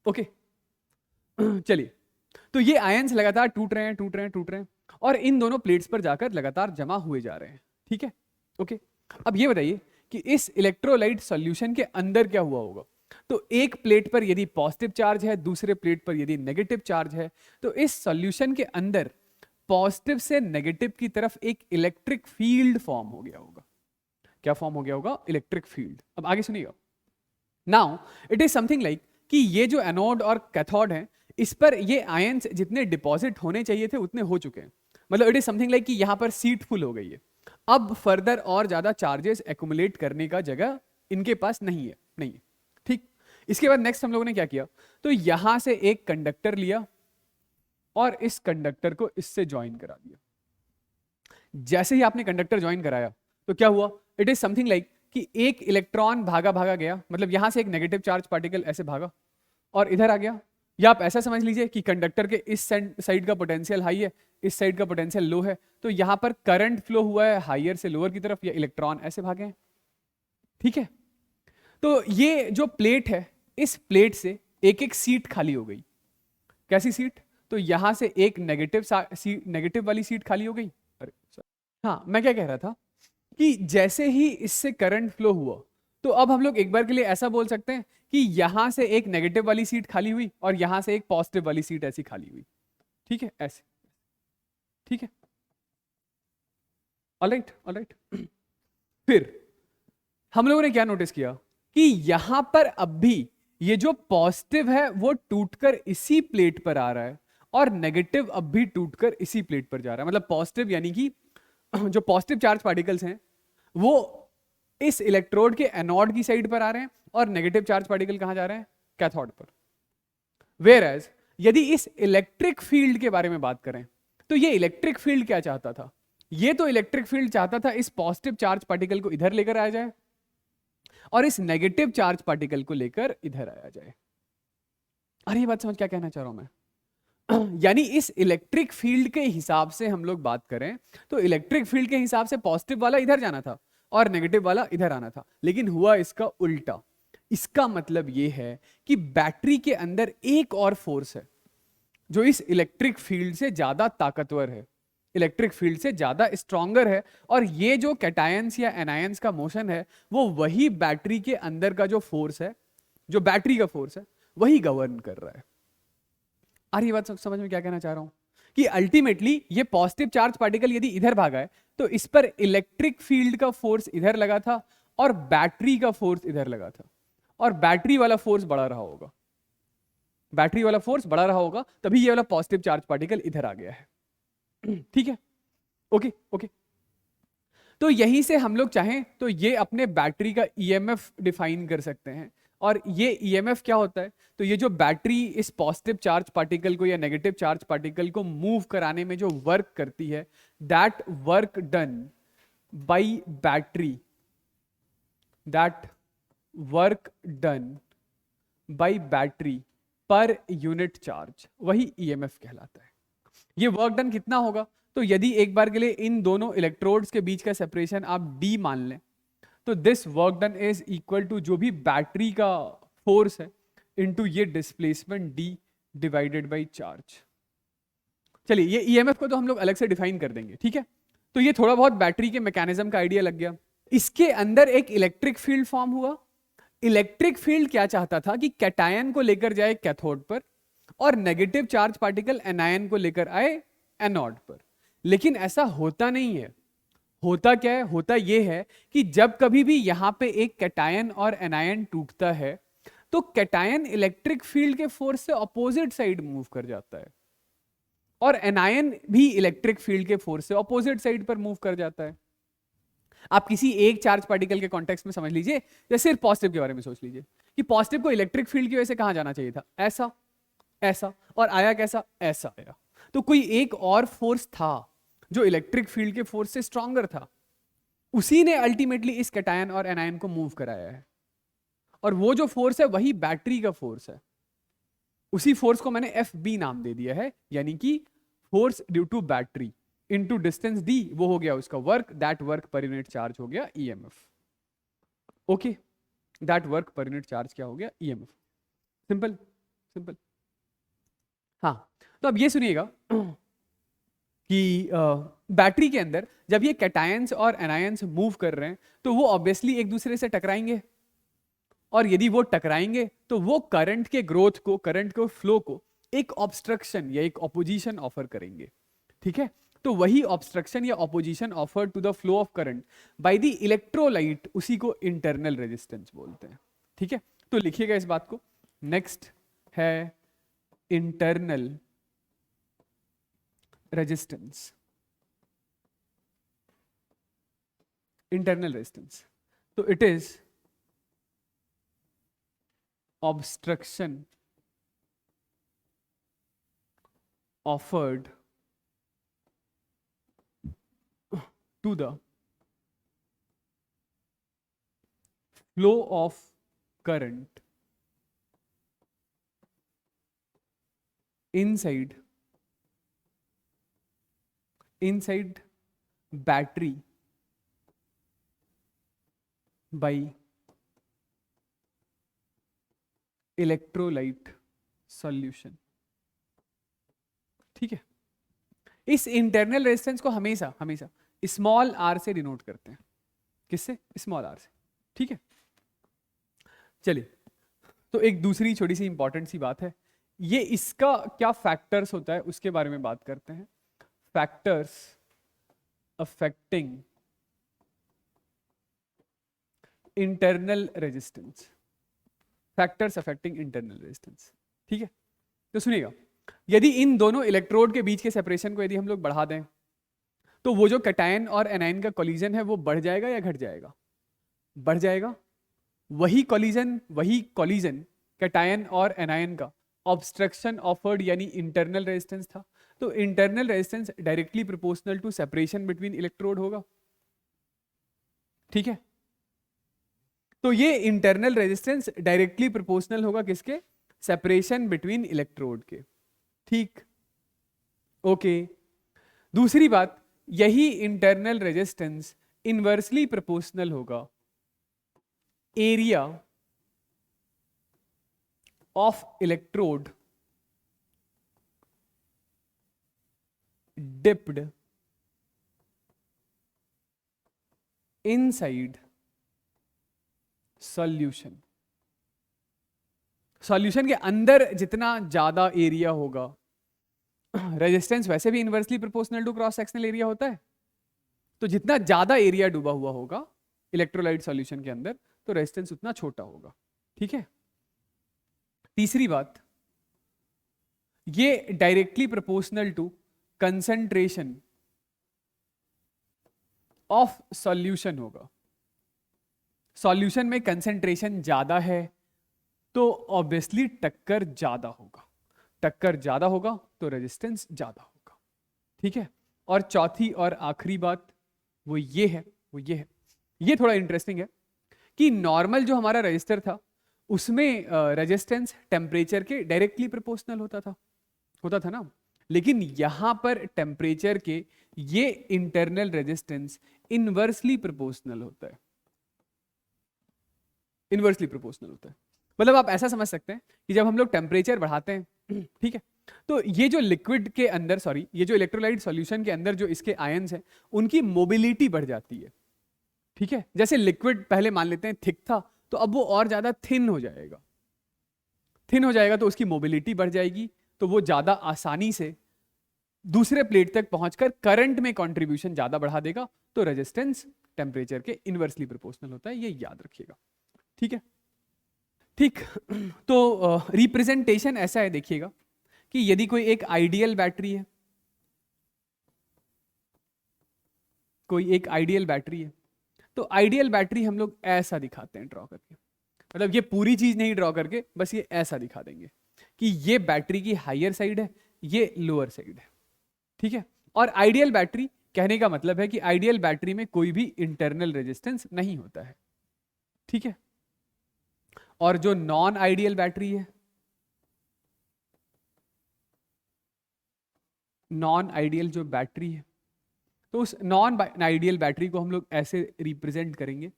ओके। चलिए, तो ये आयंस लगातार टूट रहे हैं, टूट रहे हैं, टूट रहे हैं, और इन दोनों प्लेट्स पर जाकर लगातार जमा हुए जा रहे हैं। ठीक है? ओके। अब ये बताइए कि इस इलेक्ट्रोलाइट सॉल्यूशन के अंदर क्या हुआ होगा? तो एक प्लेट पर यदि पॉजिटिव चार्ज है, दूसरे प्लेट पर यदि नेगेटिव चार्ज है, तो इस सॉल्यूशन के अंदर पॉजिटिव से नेगेटिव की तरफ एक इलेक्ट्रिक फील्ड फॉर्म हो गया होगा। क्या फॉर्म हो गया होगा? Electric field. अब आगे सुनिएगा। Now it is something like कि ये जो एनोड और कैथोड है, इस पर ये आयंस जितने डिपॉजिट होने चाहिए थे उतने हो चुके हैं। मतलब इट इज समथिंग लाइक कि यहां पर सीट फुल हो गई है। अब फर्दर और ज्यादा चार्जेस एक्युमुलेट करने का जगह इनके पास नहीं है, नहीं है। ठीक। इसके बाद नेक्स्ट हम लोगों ने क्या किया? तो यहां से एक कंडक्टर लिया और इस कंडक्टर को इससे ज्वाइन करा दिया। जैसे ही आपने कंडक्टर ज्वाइन कराया, तो क्या हुआ? इट इज समथिंग लाइक कि एक इलेक्ट्रॉन भागा भागा गया, मतलब यहां से एक नेगेटिव चार्ज पार्टिकल ऐसे भागा और इधर आ गया। या आप ऐसा समझ लीजिए कि कंडक्टर के इस साइड का पोटेंशियल हाई है, इस साइड का पोटेंशियल लो है, तो यहां पर करंट फ्लो हुआ है हायर से लोअर की तरफ, या इलेक्ट्रॉन ऐसे भागे हैं। ठीक है? तो ये जो प्लेट है, इस प्लेट से एक एक सीट खाली हो गई। कैसी सीट? तो यहां से एक नेगेटिव वाली सीट खाली हो गई। अरे हाँ, मैं क्या कह रहा था कि जैसे ही इससे करंट फ्लो हुआ, तो अब हम लोग एक बार के लिए ऐसा बोल सकते हैं कि यहां से एक नेगेटिव वाली सीट खाली हुई और यहां से एक पॉजिटिव वाली सीट ऐसी खाली हुई। ठीक है? ऐसे। ठीक है? Alright, alright. फिर हम लोगों ने क्या नोटिस किया कि यहां पर अब भी ये जो पॉजिटिव है वो टूटकर इसी प्लेट पर आ रहा है, और नेगेटिव अब भी टूटकर इसी प्लेट पर जा रहा है। मतलब पॉजिटिव यानी कि जो पॉजिटिव चार्ज पार्टिकल्स हैं वो इस इलेक्ट्रोड के एनोड की साइड पर आ रहे हैं, और नेगेटिव चार्ज पार्टिकल कहां जा रहे हैं? कैथोड पर। वेयर एज यदि इस इलेक्ट्रिक फील्ड के बारे में बात करें, तो ये इलेक्ट्रिक फील्ड क्या चाहता था? ये तो इलेक्ट्रिक फील्ड चाहता था इस पॉजिटिव चार्ज पार्टिकल को इधर लेकर आया जाए और इस नेगेटिव चार्ज पार्टिकल को लेकर इधर आया जाए। अरे ये बात समझ क्या कहना चाह रहा हूं मैं? यानी इस इलेक्ट्रिक फील्ड के हिसाब से हम लोग बात करें, तो इलेक्ट्रिक फील्ड के हिसाब से पॉजिटिव वाला इधर जाना था और नेगेटिव वाला इधर आना था, लेकिन हुआ इसका उल्टा। इसका मतलब यह है कि बैटरी के अंदर एक और फोर्स है जो इस इलेक्ट्रिक फील्ड से ज्यादा ताकतवर है, इलेक्ट्रिक फील्ड से ज्यादा स्ट्रॉन्गर है, और ये जो कैटायंस या एनायंस का मोशन है, वो वही बैटरी के अंदर का जो फोर्स है, जो बैटरी का फोर्स है, वही गवर्न कर रहा है। अरे ये बात समझ में क्या कहना चाह रहा हूं कि अल्टीमेटली ये पॉजिटिव चार्ज पार्टिकल यदि इधर भागा है, तो इस पर इलेक्ट्रिक फील्ड का फोर्स इधर लगा था और बैटरी का फोर्स इधर लगा था, और बैटरी वाला फोर्स बढ़ा रहा होगा, बैटरी वाला फोर्स बढ़ा रहा होगा, तभी ये वाला पॉजिटिव चार्ज पार्टिकल इधर आ गया है। ठीक है? Okay, okay. तो यहीं से हम लोग चाहें तो ये अपने बैटरी का ईएमएफ डिफाइन कर सकते हैं। और ये ईएमएफ क्या होता है? तो ये जो बैटरी इस पॉजिटिव चार्ज पार्टिकल को या नेगेटिव चार्ज पार्टिकल को मूव कराने में जो वर्क करती है, that work done by battery, that work done by battery पर यूनिट चार्ज, वही ईएमएफ कहलाता है। ये वर्क डन कितना होगा? तो यदि एक बार के लिए इन दोनों इलेक्ट्रोड्स के बीच का सेपरेशन आप D मान लें, तो this work done is equal to जो भी बैटरी का फोर्स है इनटू ये displacement D divided by charge. चलिए ये ईएमएफ को तो हम लोग अलग से डिफाइन कर देंगे, ठीक है। तो ये थोड़ा बहुत बैटरी के मैकेनिज्म का आइडिया लग गया। इसके अंदर एक इलेक्ट्रिक फील्ड फॉर्म हुआ। इलेक्ट्रिक फील्ड क्या चाहता था कि कैटायन को लेकर जाए कैथोड पर और नेगेटिव चार्ज पार्टिकल एनायन को लेकर आए एनोड पर। लेकिन ऐसा होता नहीं है। होता क्या है? होता यह है कि जब कभी भी यहां पे एक कैटायन और एनायन टूटता है तो कैटायन इलेक्ट्रिक फील्ड के फोर्स से ऑपोजिट साइड मूव कर जाता है और एनायन भी इलेक्ट्रिक फील्ड के फोर्स से ऑपोजिट साइड पर मूव कर जाता है। आप किसी एक चार्ज पार्टिकल के कॉन्टेक्स्ट में समझ लीजिए, या सिर्फ पॉजिटिव के बारे में सोच लीजिए कि पॉजिटिव को इलेक्ट्रिक फील्ड की वजह से कहां जाना चाहिए था, ऐसा ऐसा, और आया कैसा, ऐसा आया। तो कोई एक और फोर्स था जो इलेक्ट्रिक फील्ड के फोर्स से स्ट्रॉन्गर था, उसी ने अल्टीमेटली इस कैटायन और एनायन को मूव कराया है। और वो जो फोर्स है वही बैटरी का फोर्स है। उसी फोर्स को मैंने एफ बी नाम दे दिया है, यानी कि force due to battery into distance D, वो हो गया उसका work, that work per unit charge हो गया EMF. Okay, that work per unit charge क्या हो गया, ईएमएफ। Simple simple. हाँ, तो अब ये सुनिएगा कि बैटरी के अंदर जब ये कैटायंस और एनायंस मूव कर रहे हैं तो वो ऑब्वियसली एक दूसरे से टकराएंगे, और यदि वो टकराएंगे तो वो करंट के ग्रोथ को, करंट के फ्लो को एक ऑब्स्ट्रक्शन या एक ऑपोजिशन ऑफर करेंगे, ठीक है। तो वही ऑब्स्ट्रक्शन या opposition offer to the flow of current by the electrolyte, उसी को इंटरनल रेजिस्टेंस बोलते हैं, ठीक है। तो लिखिएगा इस बात को। नेक्स्ट है इंटरनल रेजिस्टेंस। इंटरनल रेजिस्टेंस, तो it is obstruction offered to the flow of current inside battery by electrolyte solution, ठीक है। इस इंटरनल रेजिस्टेंस को हमेशा हमेशा स्मॉल आर से डिनोट करते हैं। किससे? स्मॉल आर से, ठीक है। चलिए, तो एक दूसरी छोटी सी इंपॉर्टेंट सी बात है, ये इसका क्या फैक्टर्स होता है उसके बारे में बात करते हैं। Factors affecting internal resistance, factors affecting internal resistance, ठीक है। तो सुनिएगा, यदि इन दोनों इलेक्ट्रोड के बीच के सेपरेशन को यदि हम लोग बढ़ा दें तो वो जो कैटायन और एनायन का कोलिजन है वो बढ़ जाएगा या घट जाएगा? बढ़ जाएगा। वही कोलिजन कैटायन और एनायन का ऑब्स्ट्रक्शन ऑफर्ड यानी इंटरनल रेजिस्टेंस था। तो internal resistance directly proportional to separation between electrode होगा, ठीक है। तो ये इंटरनल रेजिस्टेंस डायरेक्टली प्रोपोर्शनल होगा किसके? सेपरेशन बिटवीन इलेक्ट्रोड के, ठीक। ओके, दूसरी बात, यही इंटरनल रेजिस्टेंस इनवर्सली प्रोपोर्शनल होगा area of electrode dipped inside solution. Solution के अंदर जितना ज्यादा एरिया होगा, रेजिस्टेंस वैसे भी inversely proportional to cross sectional area होता है, तो जितना ज्यादा एरिया डूबा हुआ होगा इलेक्ट्रोलाइट सॉल्यूशन के अंदर तो रेजिस्टेंस उतना छोटा होगा, ठीक है। तीसरी बात, ये directly proportional to concentration of solution होगा। सॉल्यूशन में कंसंट्रेशन ज्यादा है तो ऑब्वियसली टक्कर ज्यादा होगा, टक्कर ज्यादा होगा तो रेजिस्टेंस ज्यादा होगा, ठीक है। और चौथी और आखिरी बात वो ये है, ये थोड़ा इंटरेस्टिंग है कि नॉर्मल जो हमारा रजिस्टर था उसमें रेजिस्टेंस टेम्परेचर के डायरेक्टली प्रोपोर्शनल होता था ना, लेकिन यहां पर टेम्परेचर के ये इंटरनल रेजिस्टेंस इनवर्सली प्रोपोर्शनल होता है, इनवर्सली प्रोपोर्शनल होता है। मतलब आप ऐसा समझ सकते हैं कि जब हम लोग टेम्परेचर बढ़ाते हैं, ठीक है, तो ये जो लिक्विड के अंदर, सॉरी, ये जो इलेक्ट्रोलाइट सॉल्यूशन के अंदर जो इसके आयंस हैं उनकी मोबिलिटी बढ़ जाती है। ठीक है, जैसे लिक्विड पहले मान लेते हैं थिक था, तो अब वो और ज्यादा थिन हो जाएगा। थिन हो जाएगा तो उसकी मोबिलिटी बढ़ जाएगी, तो वो ज्यादा आसानी से दूसरे प्लेट तक पहुंचकर करंट में कंट्रीब्यूशन ज्यादा बढ़ा देगा। तो रेजिस्टेंस टेम्परेचर के इनवर्सली प्रोपोर्शनल होता है, ये याद रखिएगा। ठीक है, ठीक। तो रिप्रेजेंटेशन ऐसा है, देखिएगा कि यदि कोई एक आइडियल बैटरी है, कोई एक आइडियल बैटरी है, तो आइडियल बैटरी हम लोग ऐसा दिखाते हैं ड्रॉ करके, मतलब ये पूरी चीज नहीं ड्रॉ करके, बस ये ऐसा दिखा देंगे कि ये बैटरी की हायर साइड है, ये लोअर साइड है। ठीक है, और आइडियल बैटरी कहने का मतलब है कि आइडियल बैटरी में कोई भी इंटरनल रेजिस्टेंस नहीं होता है। ठीक है, और जो नॉन आइडियल बैटरी है, नॉन आइडियल जो बैटरी है, तो उस नॉन आइडियल बैटरी को हम लोग ऐसे रिप्रेजेंट करेंगे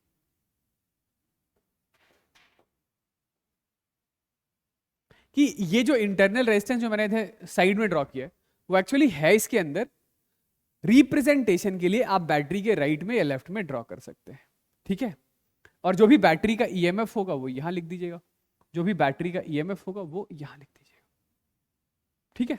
कि ये जो इंटरनल रेजिस्टेंस जो मैंने साइड में ड्रॉ किया है वो एक्चुअली है इसके अंदर। रिप्रेजेंटेशन के लिए आप बैटरी के राइट में या लेफ्ट में ड्रॉ कर सकते हैं। ठीक है, और जो भी बैटरी का ईएमएफ होगा वो यहां लिख दीजिएगा, जो भी बैटरी का ईएमएफ होगा वो यहां लिख दीजिएगा। ठीक है।